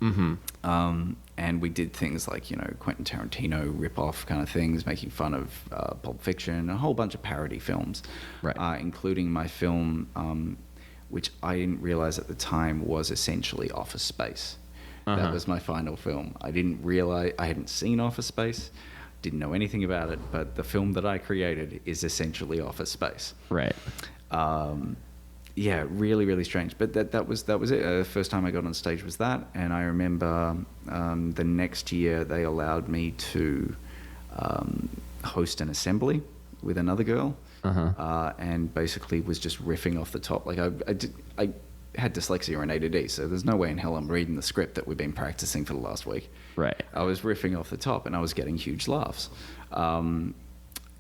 and we did things like, Quentin Tarantino rip-off kind of things, making fun of Pulp Fiction, a whole bunch of parody films, right. Including my film, which I didn't realize at the time was essentially Office Space, That was my final film. I didn't realize, I hadn't seen Office Space, didn't know anything about it, but the film that I created is essentially Office Space. Right. Yeah, really, really strange. But that was it. The first time I got on stage was that, and I remember the next year they allowed me to host an assembly with another girl, and basically was just riffing off the top. Like I had dyslexia and ADD, so there's no way in hell I'm reading the script that we've been practicing for the last week. Right. I was riffing off the top, and I was getting huge laughs.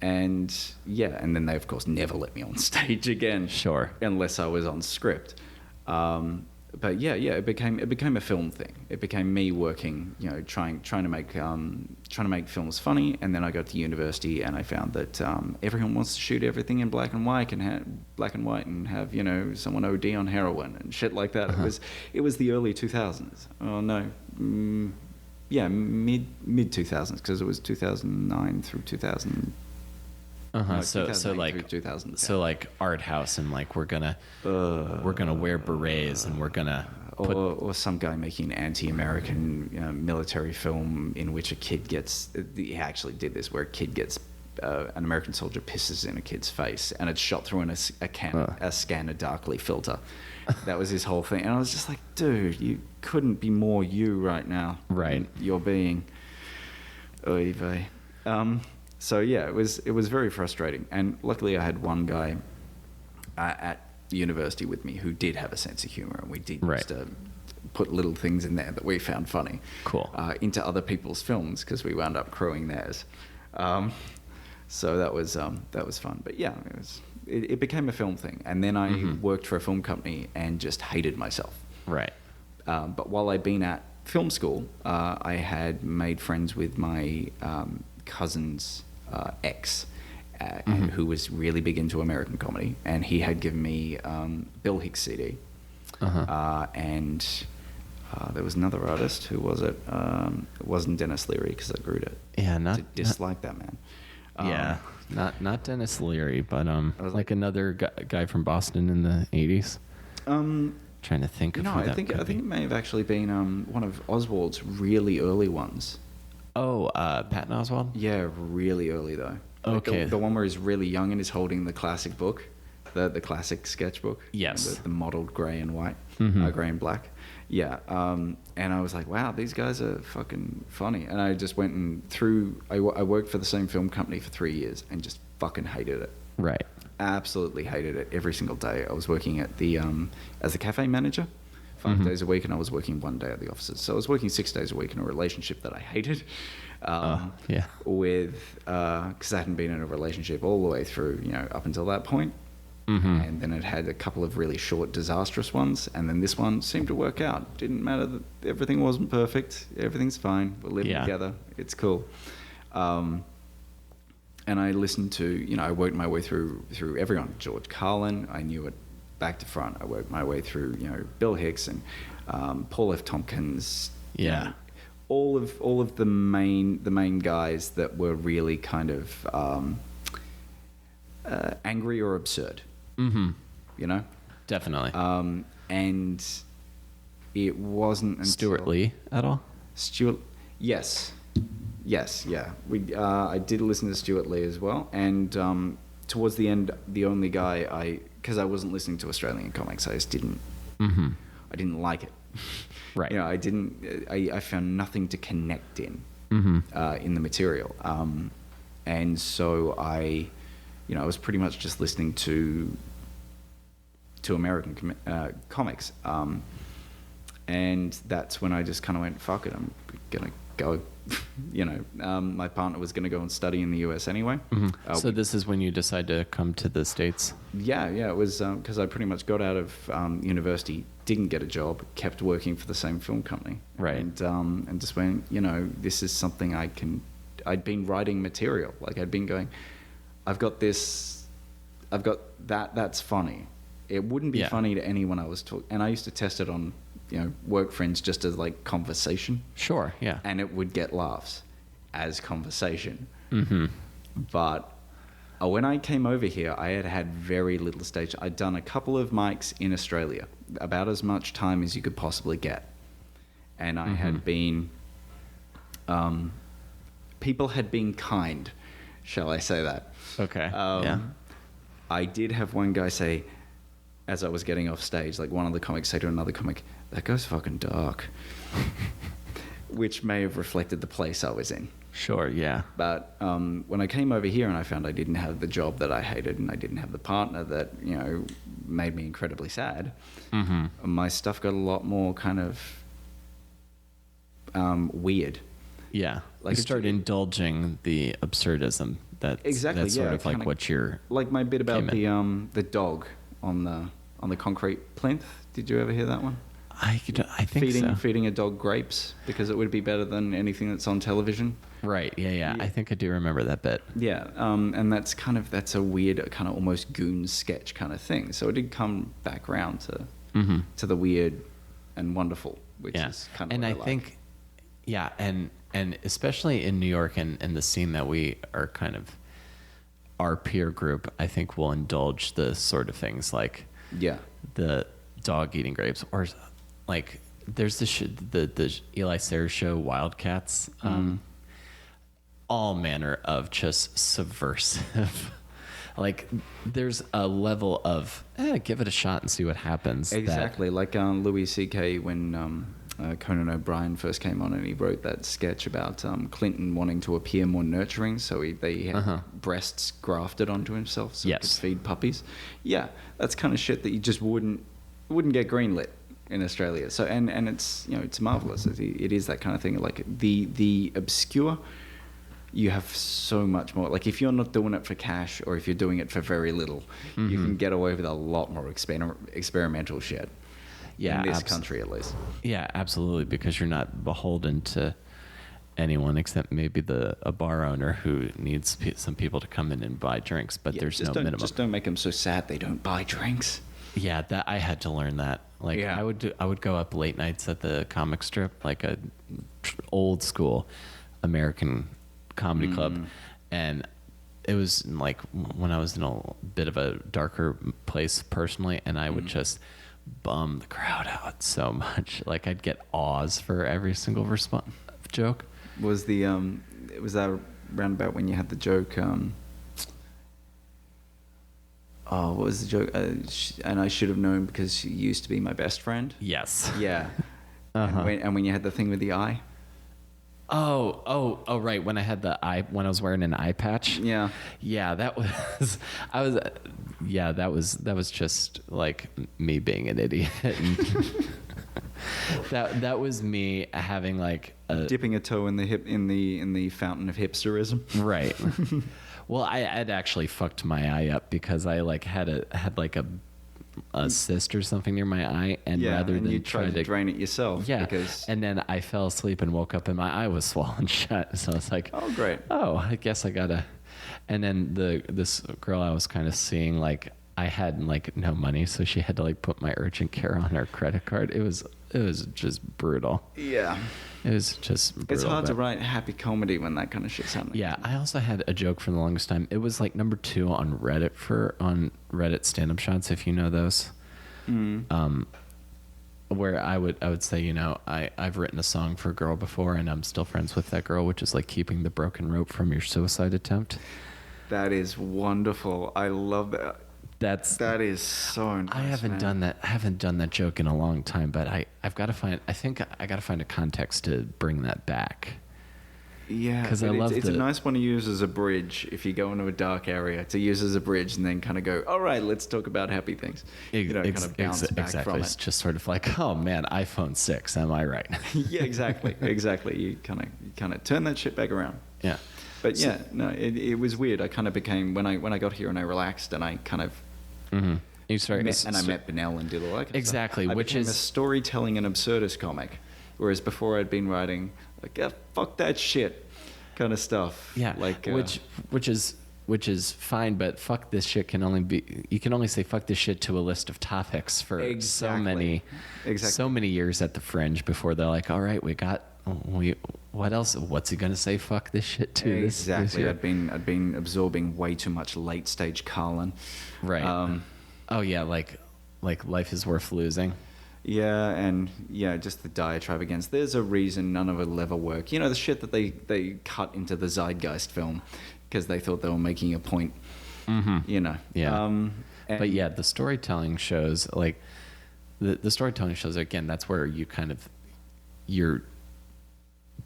And yeah, and then they of course never let me on stage again. Sure. Unless I was on script. But yeah, it became a film thing. It became me working, trying to make films funny. And then I got to university and I found that everyone wants to shoot everything in black and white and have someone OD on heroin and shit like that. It was the early 2000s. Oh no. Yeah, mid 2000s, because it was 2009 through 2000. So like art house, and like we're gonna wear berets, and we're gonna or some guy making anti-American military film in which a kid gets, he actually did this, where a kid gets an American soldier pisses in a kid's face, and it's shot through a scanner darkly filter. That was his whole thing, and I was just like, dude, you couldn't be more you right now. Right. You're being. Oy vey. So yeah, it was very frustrating, and luckily I had one guy at university with me who did have a sense of humor, and we did used to put little things in there that we found funny. Cool. Into other people's films, because we wound up crewing theirs. So that was fun. But yeah, it became a film thing, and then I worked for a film company and just hated myself. Right. But while I'd been at film school, I had made friends with my cousin's ex, who was really big into American comedy, and he had given me Bill Hicks CD, and there was another artist. Who was it? It wasn't Dennis Leary, because I grew to dislike that man. Not Dennis Leary, but like another guy from Boston in the 80s. Trying to think of who that could be. I think it may have actually been one of Oswald's really early ones. Oh, Patton Oswalt? Yeah, really early though. Like okay. The one where he's really young and is holding the classic book, the classic sketchbook. Yes. The mottled grey and white, grey and black. Yeah. And I was like, wow, these guys are fucking funny. And I just went and I worked for the same film company for 3 years and just fucking hated it. Right. Absolutely hated it every single day. I was working at as the cafe manager 5 days a week, and I was working 1 day at the offices. So I was working 6 days a week in a relationship that I hated. Because I hadn't been in a relationship all the way through, up until that point. And then it had a couple of really short, disastrous ones, and then this one seemed to work out. Didn't matter that everything wasn't perfect. Everything's fine. We're living together. It's cool. And I listened to, I worked my way through everyone. George Carlin, I knew it back to front. I worked my way through, Bill Hicks and Paul F. Tompkins. Yeah. All of the main guys that were really kind of angry or absurd. Definitely. And it wasn't until Stuart Lee at all? Yes, yeah. I did listen to Stuart Lee as well, and towards the end, the only guy because I wasn't listening to Australian comics, I just didn't. I didn't like it. Right. I didn't. I found nothing to connect in the material, and so I was pretty much just listening to American comics, and that's when I just kind of went, fuck it, I'm gonna go. My partner was going to go and study in the US anyway. So this is when you decide to come to the States? Yeah, it was because I pretty much got out of university, didn't get a job, kept working for the same film company. Right. And just went, this is something I'd been writing material. Like I'd been going, I've got that, that's funny. It wouldn't be funny to anyone I was talking, and I used to test it on work friends just as like conversation. Sure, yeah. And it would get laughs as conversation. But when I came over here, I had very little stage. I'd done a couple of mics in Australia, about as much time as you could possibly get. and I had been, people had been kind, shall I say that? Okay. I did have one guy say, as I was getting off stage, like one of the comics say to another comic, "That guy's fucking dark," which may have reflected the place I was in. Sure, yeah. But when I came over here and I found I didn't have the job that I hated and I didn't have the partner that, you know, made me incredibly sad, my stuff got a lot more kind of weird. Yeah. Like you start indulging the absurdism. That's sort of like what you're... Like my bit about the dog on the concrete plinth. Did you ever hear that one? I think so. Feeding a dog grapes because it would be better than anything that's on television. Right. Yeah. I think I do remember that bit. Yeah. And that's a weird kind of almost goon sketch kind of thing. So it did come back around to the weird and wonderful, which is kind of and what I like. think, yeah, and especially in New York and the scene that we are kind of our peer group, I think will indulge the sort of things like the dog eating grapes, or like there's the Eli Sayers show Wildcats, all manner of just subversive. Like there's a level of give it a shot and see what happens. Exactly, like Louis C.K. when Conan O'Brien first came on and he wrote that sketch about Clinton wanting to appear more nurturing, so they had breasts grafted onto himself so he could feed puppies. Yeah, that's kind of shit that you just wouldn't get greenlit in Australia. So and it's, you know, it's marvelous. It is that kind of thing. Like the obscure, you have so much more. Like if you're not doing it for cash or if you're doing it for very little, you can get away with a lot more experimental shit. Yeah, in this country at least. Yeah, absolutely, because you're not beholden to anyone except maybe a bar owner who needs some people to come in and buy drinks, but there's no minimum. Just don't make them so sad they don't buy drinks. Yeah, that I had to learn that. Like I would go up late nights at the comic strip, like a old school American comedy club, and it was like when I was in a bit of a darker place personally, and I would just bum the crowd out so much. Like I'd get awes for every single joke. Was that roundabout when you had the joke? What was the joke? And I should have known because she used to be my best friend. Yes. Yeah. And when you had the thing with the eye. Oh, right. When I had when I was wearing an eye patch. Yeah. Yeah, that was just like me being an idiot. that was me having like dipping a toe in the fountain of hipsterism. Right. Well, I had actually fucked my eye up because I like had a cyst or something near my eye, and rather than you tried to drain it yourself. And then I fell asleep and woke up and my eye was swollen shut. So it's like, oh great. Oh, I guess I gotta. And then this girl I was kind of seeing, like I had like no money, so she had to like put my urgent care on her credit card. It was just brutal. Yeah. It was just brutal. It's hard to write happy comedy when that kind of shit's happening. Yeah, I also had a joke for the longest time. It was like number 2 on Reddit stand-up shots, if you know those. Where I would say, you know, I've written a song for a girl before and I'm still friends with that girl, which is like keeping the broken rope from your suicide attempt. That is wonderful. I love that. That is so nice. I haven't done that joke in a long time, but I've got to find. I think I got to find a context to bring that back. Yeah, because it's a nice one to use as a bridge if you go into a dark area, to use as a bridge and then kind of go, all right, let's talk about happy things. Kind of bounce back from it. It's just sort of like, oh man, iPhone 6, am I right? Yeah, exactly. You kind of turn that shit back around. Yeah. But yeah, no, it was weird. I kind of became when I got here and I relaxed and I kind of. Mm-hmm. I met Benell and did all that kind of stuff. I became a storytelling and absurdist comic, whereas before I'd been writing like fuck that shit kind of stuff. Yeah, like which is fine, but fuck this shit you can only say fuck this shit to a list of topics for so many years at the Fringe before they're like, all right, what else? What's he gonna say? Fuck this shit to. Exactly. I'd been absorbing way too much late stage Carlin. Right. Oh yeah, like life is worth losing. Yeah, and just the diatribe against. There's a reason none of it'll ever work. You know, the shit that they cut into the Zeitgeist film because they thought they were making a point. You know. Yeah. But yeah, the storytelling shows, like the storytelling shows, again, that's where you kind of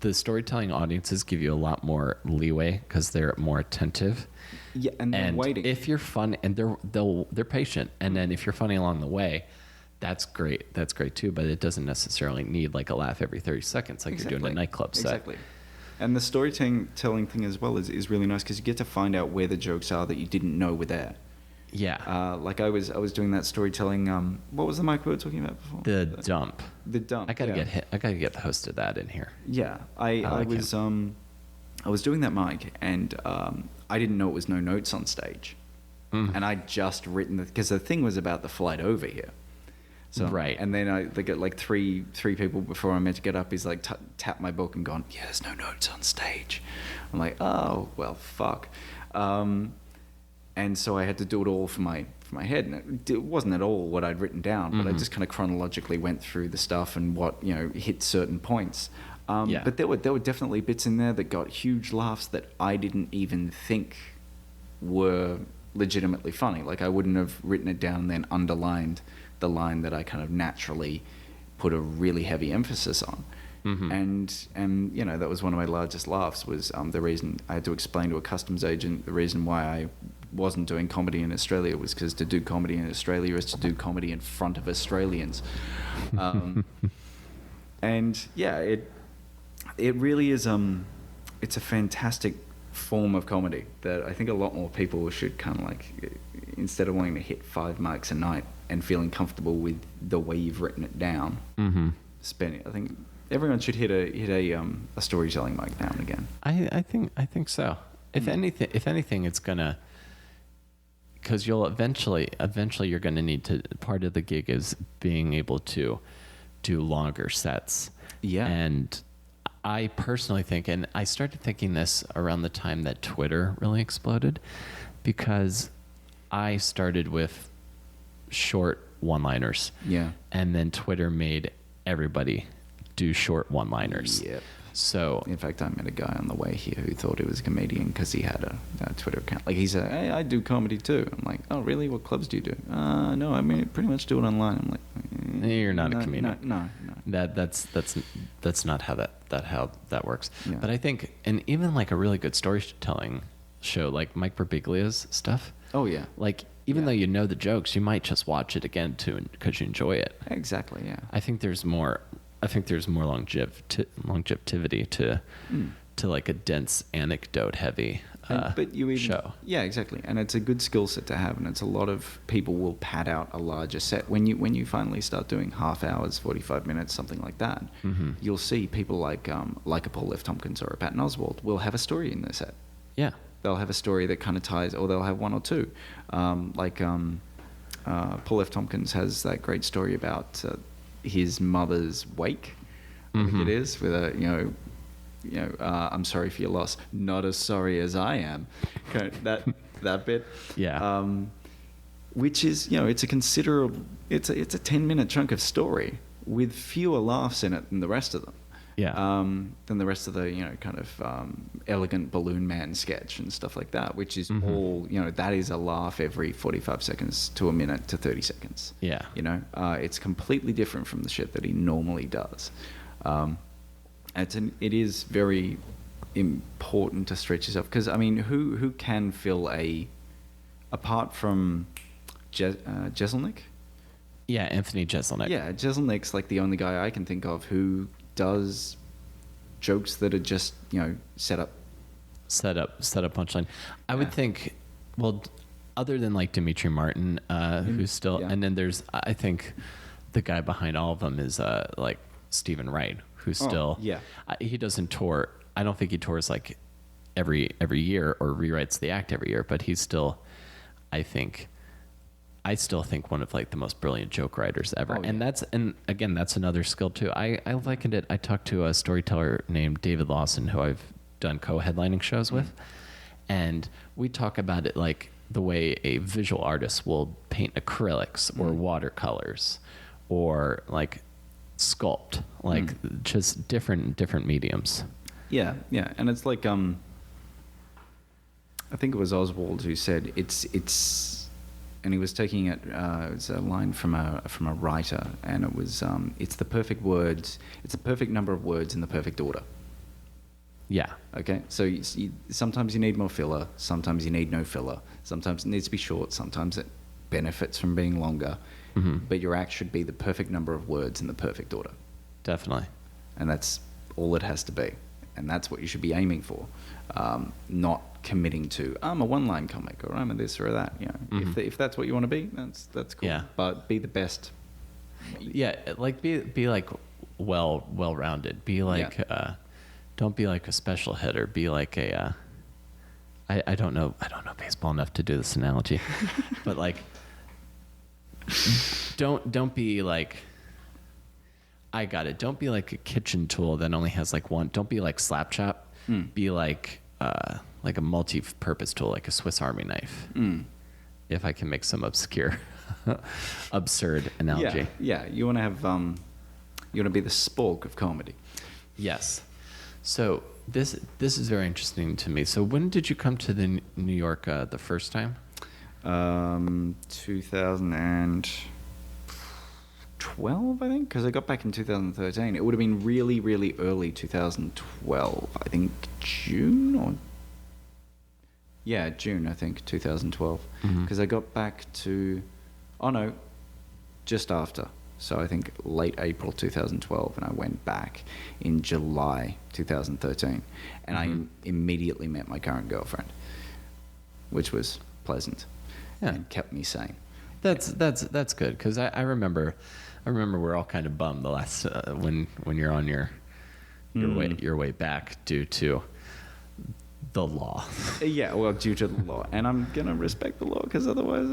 the storytelling audiences give you a lot more leeway because they're more attentive. Yeah, and they're waiting. If you're funny, and they're patient, and then if you're funny along the way, that's great. That's great too. But it doesn't necessarily need like a laugh every 30 seconds, like you're doing a nightclub set. Exactly. And the storytelling thing as well is really nice because you get to find out where the jokes are that you didn't know were there. Yeah. Like I was doing that storytelling. What was the mic we were talking about before? The dump. The dump. I gotta get the host of that in here. Yeah, I was doing that mic, and I didn't know it was no notes on stage, and I'd just written because the thing was about the flight over here. So, right. And then they get like three people before I'm meant to get up. He's like tapped my book and gone, yeah, there's no notes on stage. I'm like, oh well, fuck. And so I had to do it all for my head, and it wasn't at all what I'd written down, but I just kind of chronologically went through the stuff and what hit certain points. But there were definitely bits in there that got huge laughs that I didn't even think were legitimately funny. Like I wouldn't have written it down and then underlined the line that I kind of naturally put a really heavy emphasis on. And that was one of my largest laughs was the reason I had to explain to a customs agent the reason why I wasn't doing comedy in Australia was because to do comedy in Australia is to do comedy in front of Australians. And yeah, it really is it's a fantastic form of comedy that I think a lot more people should kind of like, instead of wanting to hit 5 mics a night and feeling comfortable with the way you've written it down, spend it. I think everyone should hit a storytelling mic now and again. I think so. If anything, it's gonna, because you'll eventually you're gonna need to. Part of the gig is being able to do longer sets. Yeah. And I personally think, and I started thinking this around the time that Twitter really exploded, because I started with short one-liners. Yeah. And then Twitter made everybody do short one-liners. Yep. So, in fact, I met a guy on the way here who thought he was a comedian because he had a Twitter account. Like he said, "Hey, I do comedy too." I'm like, "Oh, really? What clubs do you do?" No, I mean, pretty much do it online. I'm like, "You're not a comedian." No. That's not how that works. Yeah. But I think, and even like a really good storytelling show, like Mike Birbiglia's stuff. Oh yeah. Like even though you know the jokes, you might just watch it again too because you enjoy it. Exactly. Yeah. I think there's more longevity to like a dense anecdote heavy show. Yeah, exactly. And it's a good skill set to have, and it's a lot of people will pad out a larger set. When you finally start doing half hours, 45 minutes, something like that, you'll see people like a Paul F. Tompkins or a Patton Oswalt will have a story in their set. Yeah. They'll have a story that kind of ties, or they'll have one or two. Paul F. Tompkins has that great story about his mother's wake, I think it is, with a I'm sorry for your loss, not as sorry as I am, that bit, which is it's a considerable, it's a 10-minute chunk of story with fewer laughs in it than the rest of them. Than the rest of the kind of elegant balloon man sketch and stuff like that, which is all that is a laugh every 45 seconds to a minute to 30 seconds. It's completely different from the shit that he normally does. It is very important to stretch yourself, because I mean, who can fill apart from Jeselnik? Yeah, Anthony Jeselnik. Yeah, Jeselnik's like the only guy I can think of who does jokes that are just set up punchline. I would think, well, other than like Dimitri Martin, who's still, and then there's, I think the guy behind all of them is like Stephen Wright, who's still he doesn't tour. I don't think he tours like every year or rewrites the act every year, but he's still, I still think one of like the most brilliant joke writers ever. And again, that's another skill too. I likened it. I talked to a storyteller named David Lawson, who I've done co-headlining shows with. And we talk about it like the way a visual artist will paint acrylics or watercolors or like sculpt, like just different mediums. Yeah, and it's like I think it was Oswald who said it's, and he was taking it. It was a line from a writer, and it was it's the perfect words. It's the perfect number of words in the perfect order. Yeah. Okay, so sometimes you need more filler, sometimes you need no filler, sometimes it needs to be short, sometimes it benefits from being longer, but your act should be the perfect number of words in the perfect order. Definitely. And that's all it has to be. And that's what you should be aiming for, not committing to, I'm a one-line comic, or I'm a this or that. You know, if that's what you want to be, that's cool. Yeah. But be the best. Yeah, like be like well-rounded. Be like don't be like a special hitter. Be like a I don't know baseball enough to do this analogy, but like don't be like, I got it. Don't be like a kitchen tool that only has like one. Don't be like slap chop. Be like a multi-purpose tool, like a Swiss Army knife. If I can make some obscure, absurd analogy. Yeah. You want to have you want to be the spork of comedy. Yes. So this is very interesting to me. So when did you come to the New York the first time? 2012, I think, because I got back in 2013. It would have been really, really early 2012. I think June I think 2012, because I got back to, just after. So I think late April 2012, and I went back in July 2013, and I immediately met my current girlfriend, which was pleasant and kept me sane. That's good, because I remember we're all kind of bummed the last when you're on your way back due to the law. Yeah, well, due to the law, and I'm gonna respect the law, because otherwise,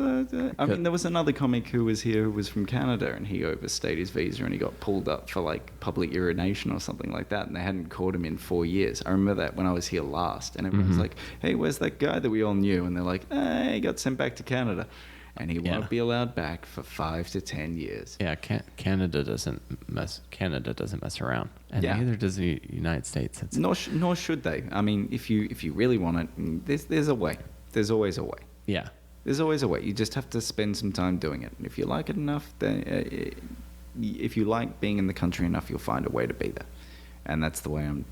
I mean, there was another comic who was here who was from Canada, and he overstayed his visa, and he got pulled up for like public urination or something like that, and they hadn't caught him in 4 years. I remember that when I was here last, and everyone was like, "Hey, where's that guy that we all knew?" And they're like, "He got sent back to Canada." And he won't be allowed back for 5 to 10 years. Yeah, Canada doesn't mess around, and neither does the United States. Nor should they. I mean, if you really want it, there's a way. There's always a way. Yeah, there's always a way. You just have to spend some time doing it. And if you like it enough, then if you like being in the country enough, you'll find a way to be there. And that's the way I'm,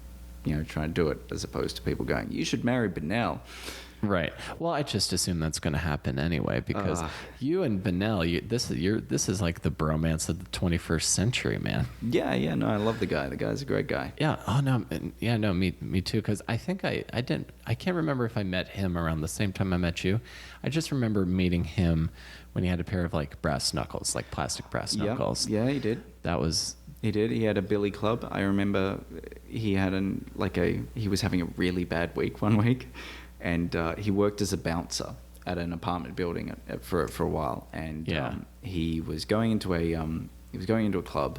trying to do it, as opposed to people going, "You should marry Benel." Right. Well, I just assume that's going to happen anyway, because you and Benel, this is like the bromance of the 21st century, man. Yeah. No, I love the guy. The guy's a great guy. Yeah. Oh no. Yeah. No. Me too. Because I think I can't remember if I met him around the same time I met you. I just remember meeting him when he had a pair of like brass knuckles, like plastic brass knuckles. Yeah, he did. He did. He had a billy club. I remember he had he was having a really bad week one week. And he worked as a bouncer at an apartment building for a while, and he was going into a club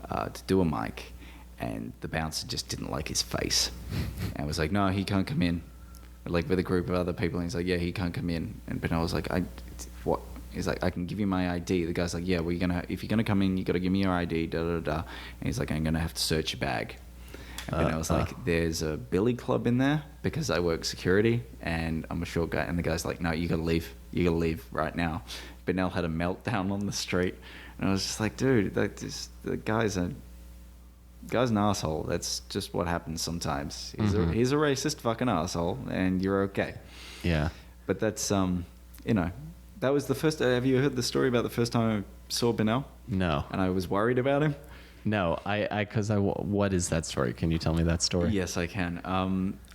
to do a mic, and the bouncer just didn't like his face, and was like, "No, he can't come in," like with a group of other people. And he's like, "Yeah, he can't come in." And Benel was like, "What?" He's like, "I can give you my ID." The guy's like, "Yeah, well, if you're gonna come in, you got to give me your ID." And he's like, "I'm gonna have to search your bag." And I was like, "There's a billy club in there because I work security and I'm a short guy." And the guy's like, "No, you gotta leave. You gotta leave right now." Benel had a meltdown on the street, and I was just like, "Dude, the guy's an asshole. That's just what happens sometimes. He's a racist fucking asshole, and you're okay." Yeah. But that's that was the first. Have you heard the story about the first time I saw Benel? No. And I was worried about him. No, what is that story? Can you tell me that story? Yes, I can.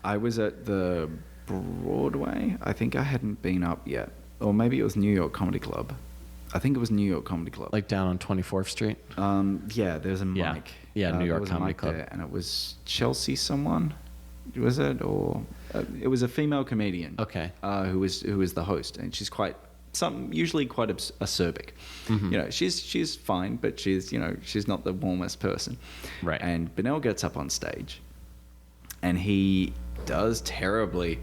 I was at the Broadway. I think I hadn't been up yet. Or maybe it was New York Comedy Club. I think it was New York Comedy Club. Like down on 24th Street? Yeah, there's a mic. Yeah, New York Comedy Club. There, and it was Chelsea someone, was it? Or it was a female comedian. Okay. Who was the host. And she's usually quite acerbic. She's fine, but she's not the warmest person. Right. And Benel gets up on stage, and he does terribly,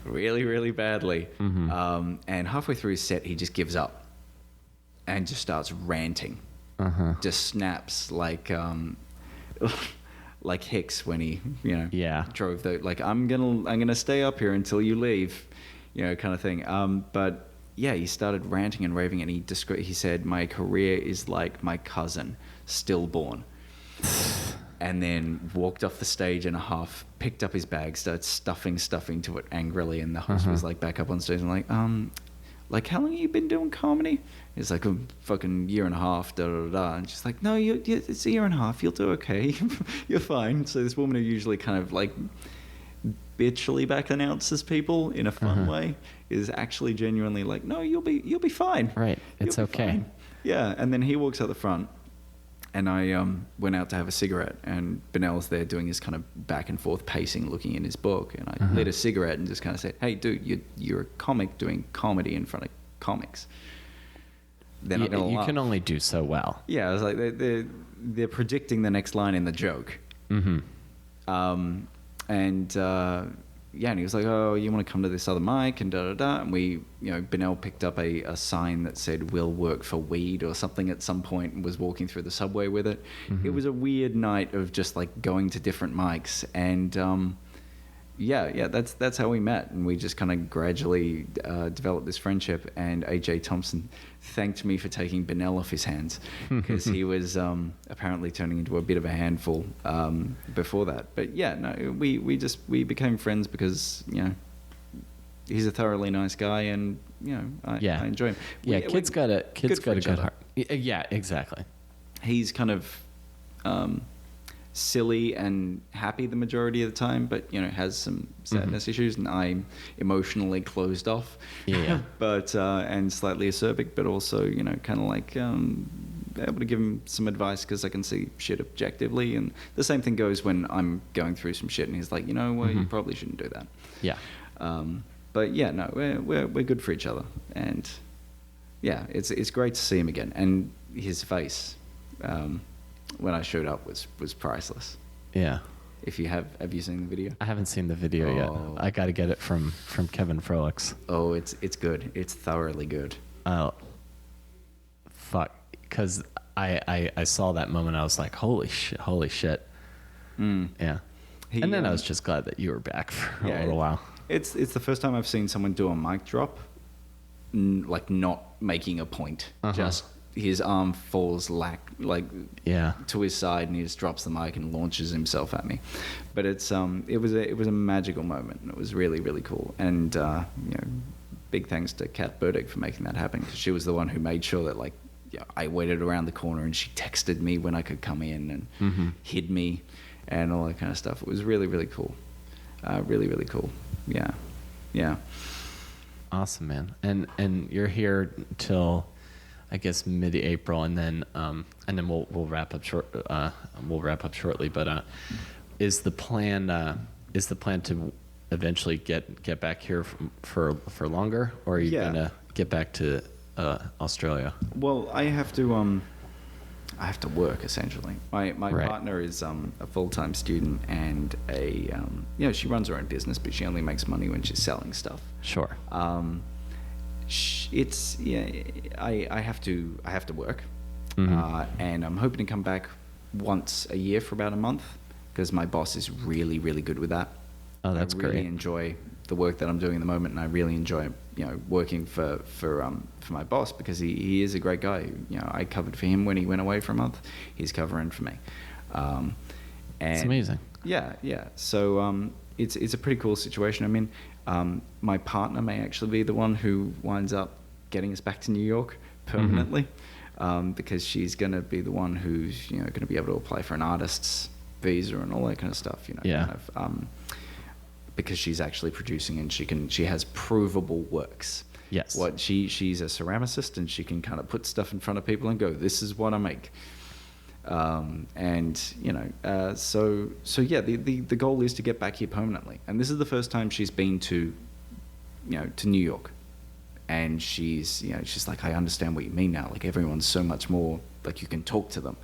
really, really badly. And halfway through his set, he just gives up and just starts ranting just snaps like Hicks when he, Yeah. drove the, like, I'm gonna stay up here until you leave, kind of thing. But yeah, he started ranting and raving, and he said, my career is like my cousin, stillborn. And then walked off the stage and a half, picked up his bag, started stuffing to it angrily, and the host was like back up on stage and like, how long have you been doing comedy? He's like, a fucking year and a half, da da da. And she's like, no, it's a year and a half, you'll do okay. You're fine. So this woman who usually kind of like bitchily back announces people in a fun way is actually genuinely like, no, you'll be fine. Right. It's okay. Fine. Yeah. And then he walks out the front, and I went out to have a cigarette, and Benel's there doing his kind of back and forth pacing, looking in his book, and I lit a cigarette and just kind of said, hey, dude, you're a comic doing comedy in front of comics. They're not gonna laugh. You can only do so well. Yeah, I was like, they're predicting the next line in the joke. And he was like, oh, you want to come to this other mic, and da da da. And we, Benel picked up a sign that said, "Will work for weed" or something at some point, and was walking through the subway with it. It was a weird night of just like going to different mics, and that's how we met, and we just kind of gradually developed this friendship. And AJ Thompson thanked me for taking Benel off his hands, because he was apparently turning into a bit of a handful before that. But yeah, no, we became friends because he's a thoroughly nice guy, and I enjoy him. Kid's got a good heart. Yeah, exactly. He's kind of silly and happy the majority of the time, but has some sadness issues, and I'm emotionally closed off. But and slightly acerbic, but also kind of like able to give him some advice because I can see shit objectively. And the same thing goes when I'm going through some shit, and he's like, well, you probably shouldn't do that. Yeah. But yeah, no, we're good for each other, and yeah, it's great to see him again, and his face. When I showed up was priceless. Yeah. If you have you seen the video? I haven't seen the video yet. I got to get it from Kevin Froelic's. Oh, it's good. It's thoroughly good. Oh, fuck! Because I saw that moment. I was like, holy shit. Yeah. And then I was just glad that you were back for a little while. It's the first time I've seen someone do a mic drop, like not making a point, just. His arm falls to his side, and he just drops the mic and launches himself at me. But it was a magical moment, and it was really, really cool. And big thanks to Kat Burdick for making that happen, because she was the one who made sure that I waited around the corner, and she texted me when I could come in, and hid me and all that kind of stuff. It was really, really cool. Really, really cool. Yeah. Awesome, man. And you're here till I guess mid-April, and then we'll wrap up short. We'll wrap up shortly. But is the plan to eventually get back here for longer, or are you gonna get back to Australia? Well, I have to work essentially. My partner is a full-time student, and she runs her own business, but she only makes money when she's selling stuff. Sure. I have to work, and I'm hoping to come back once a year for about a month, because my boss is really, really good with that. Oh, that's great. I really enjoy the work that I'm doing at the moment, and I really enjoy working for my boss, because he is a great guy. I covered for him when he went away for a month. He's covering for me. And it's amazing. Yeah. So it's a pretty cool situation. I mean, my partner may actually be the one who winds up getting us back to New York permanently, because she's going to be the one who's going to be able to apply for an artist's visa and all that kind of stuff. Because she's actually producing, and she has provable works. Yes. She's a ceramicist, and she can kind of put stuff in front of people and go, "This is what I make." The goal is to get back here permanently, and this is the first time she's been to New York, and she's like, I understand what you mean now. Like, everyone's so much more like, you can talk to them.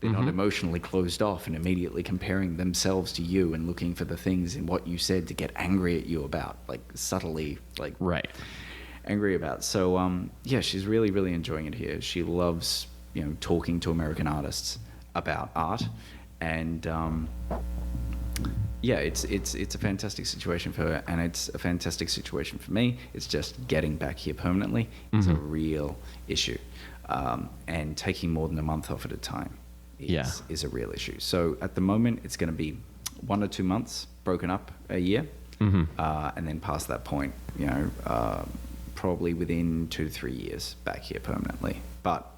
They're not emotionally closed off and immediately comparing themselves to you and looking for the things in what you said to get angry at you about, like subtly, right, angry about. So she's really, really enjoying it here. She loves talking to American artists about art, and it's a fantastic situation for her, and it's a fantastic situation for me. It's just getting back here permanently is a real issue, and taking more than a month off at a time is a real issue. So at the moment, it's going to be 1 or 2 months broken up a year, and then past that point, probably within 2-3 years back here permanently. But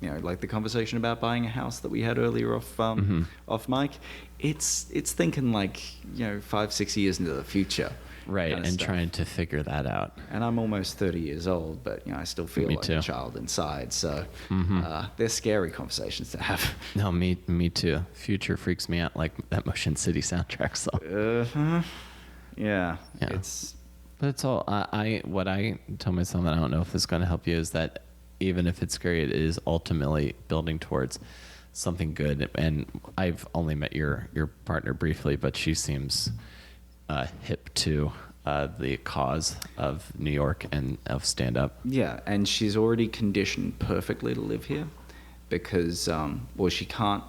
like the conversation about buying a house that we had earlier off mic, it's thinking like 5-6 years into the future, right? And stuff. Trying to figure that out. And I'm almost 30 years old, but I still feel like a child inside. So they're scary conversations to have. No, me too. Future freaks me out, like that Motion City soundtrack song. Yeah. But it's all. What I tell myself, and I don't know if this is going to help you, is that even if it's scary, it is ultimately building towards something good. And I've only met your partner briefly, but she seems hip to the cause of New York and of stand-up. Yeah, and she's already conditioned perfectly to live here because, she can't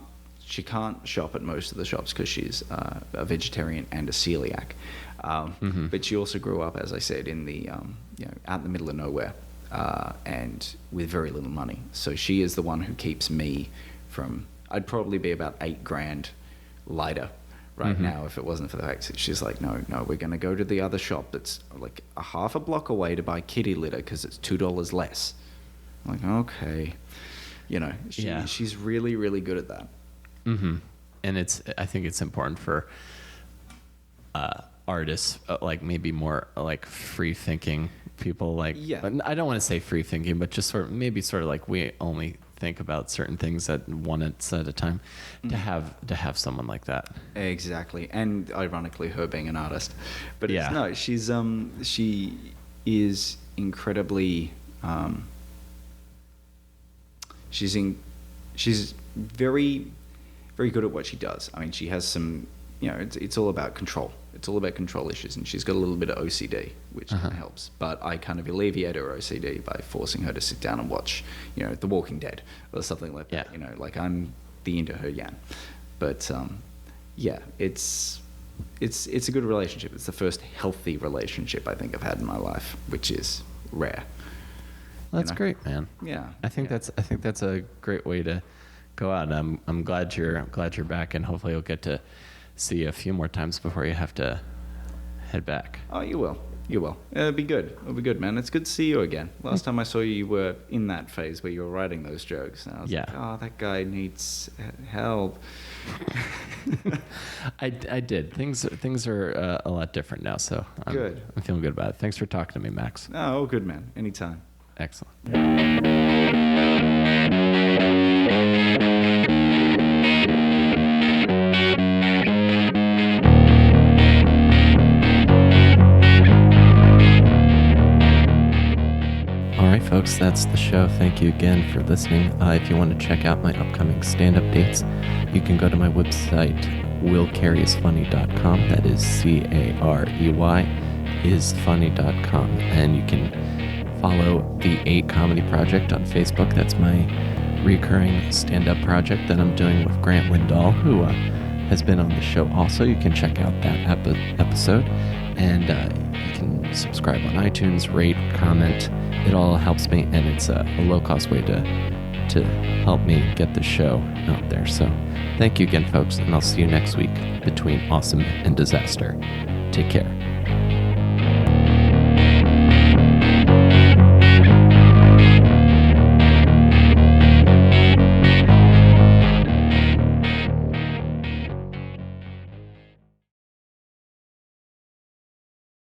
shop at most of the shops because she's a vegetarian and a celiac. But she also grew up, as I said, in the out in the middle of nowhere. And with very little money. So she is the one who keeps me from... I'd probably be about $8,000 lighter right now if it wasn't for the fact that she's like, no, we're going to go to the other shop that's like a half a block away to buy kitty litter because it's $2 less. I'm like, okay. She's really, really good at that. And I think it's important for artists, like maybe more like free-thinking people, like I don't want to say free thinking, but just sort of like we only think about certain things at a time. To have someone like that, exactly, and ironically, her being an artist, but she is incredibly. She's very, very good at what she does. I mean, she has some. It's all about control. It's all about control issues, and she's got a little bit of OCD, which kind of helps. But I kind of alleviate her OCD by forcing her to sit down and watch, The Walking Dead or something like that. Like I'm the into her yan. But it's a good relationship. It's the first healthy relationship I think I've had in my life, which is rare. That's great, man. Yeah, I think that's a great way to go out. I'm glad you're back, and hopefully you'll get to see you a few more times before you have to head back. Oh, you will. It'll be good. Man. It's good to see you again. Last time I saw you, you were in that phase where you were writing those jokes. And I was like, oh, that guy needs help. I did. Things are a lot different now, so I'm feeling good about it. Thanks for talking to me, Max. Oh, good, man. Anytime. Excellent. Folks, that's the show. Thank you again for listening. If you want to check out my upcoming stand-up dates, you can go to my website, willcareyisfunny.com. That is C-A-R-E-Y isfunny.com. And you can follow the 8 Comedy Project on Facebook. That's my recurring stand-up project that I'm doing with Grant Lindahl, who has been on the show also. You can check out that episode. And you can subscribe on iTunes, rate, comment. It all helps me, and it's a low-cost way to help me get the show out there. So thank you again, folks, and I'll see you next week between awesome and disaster. Take care.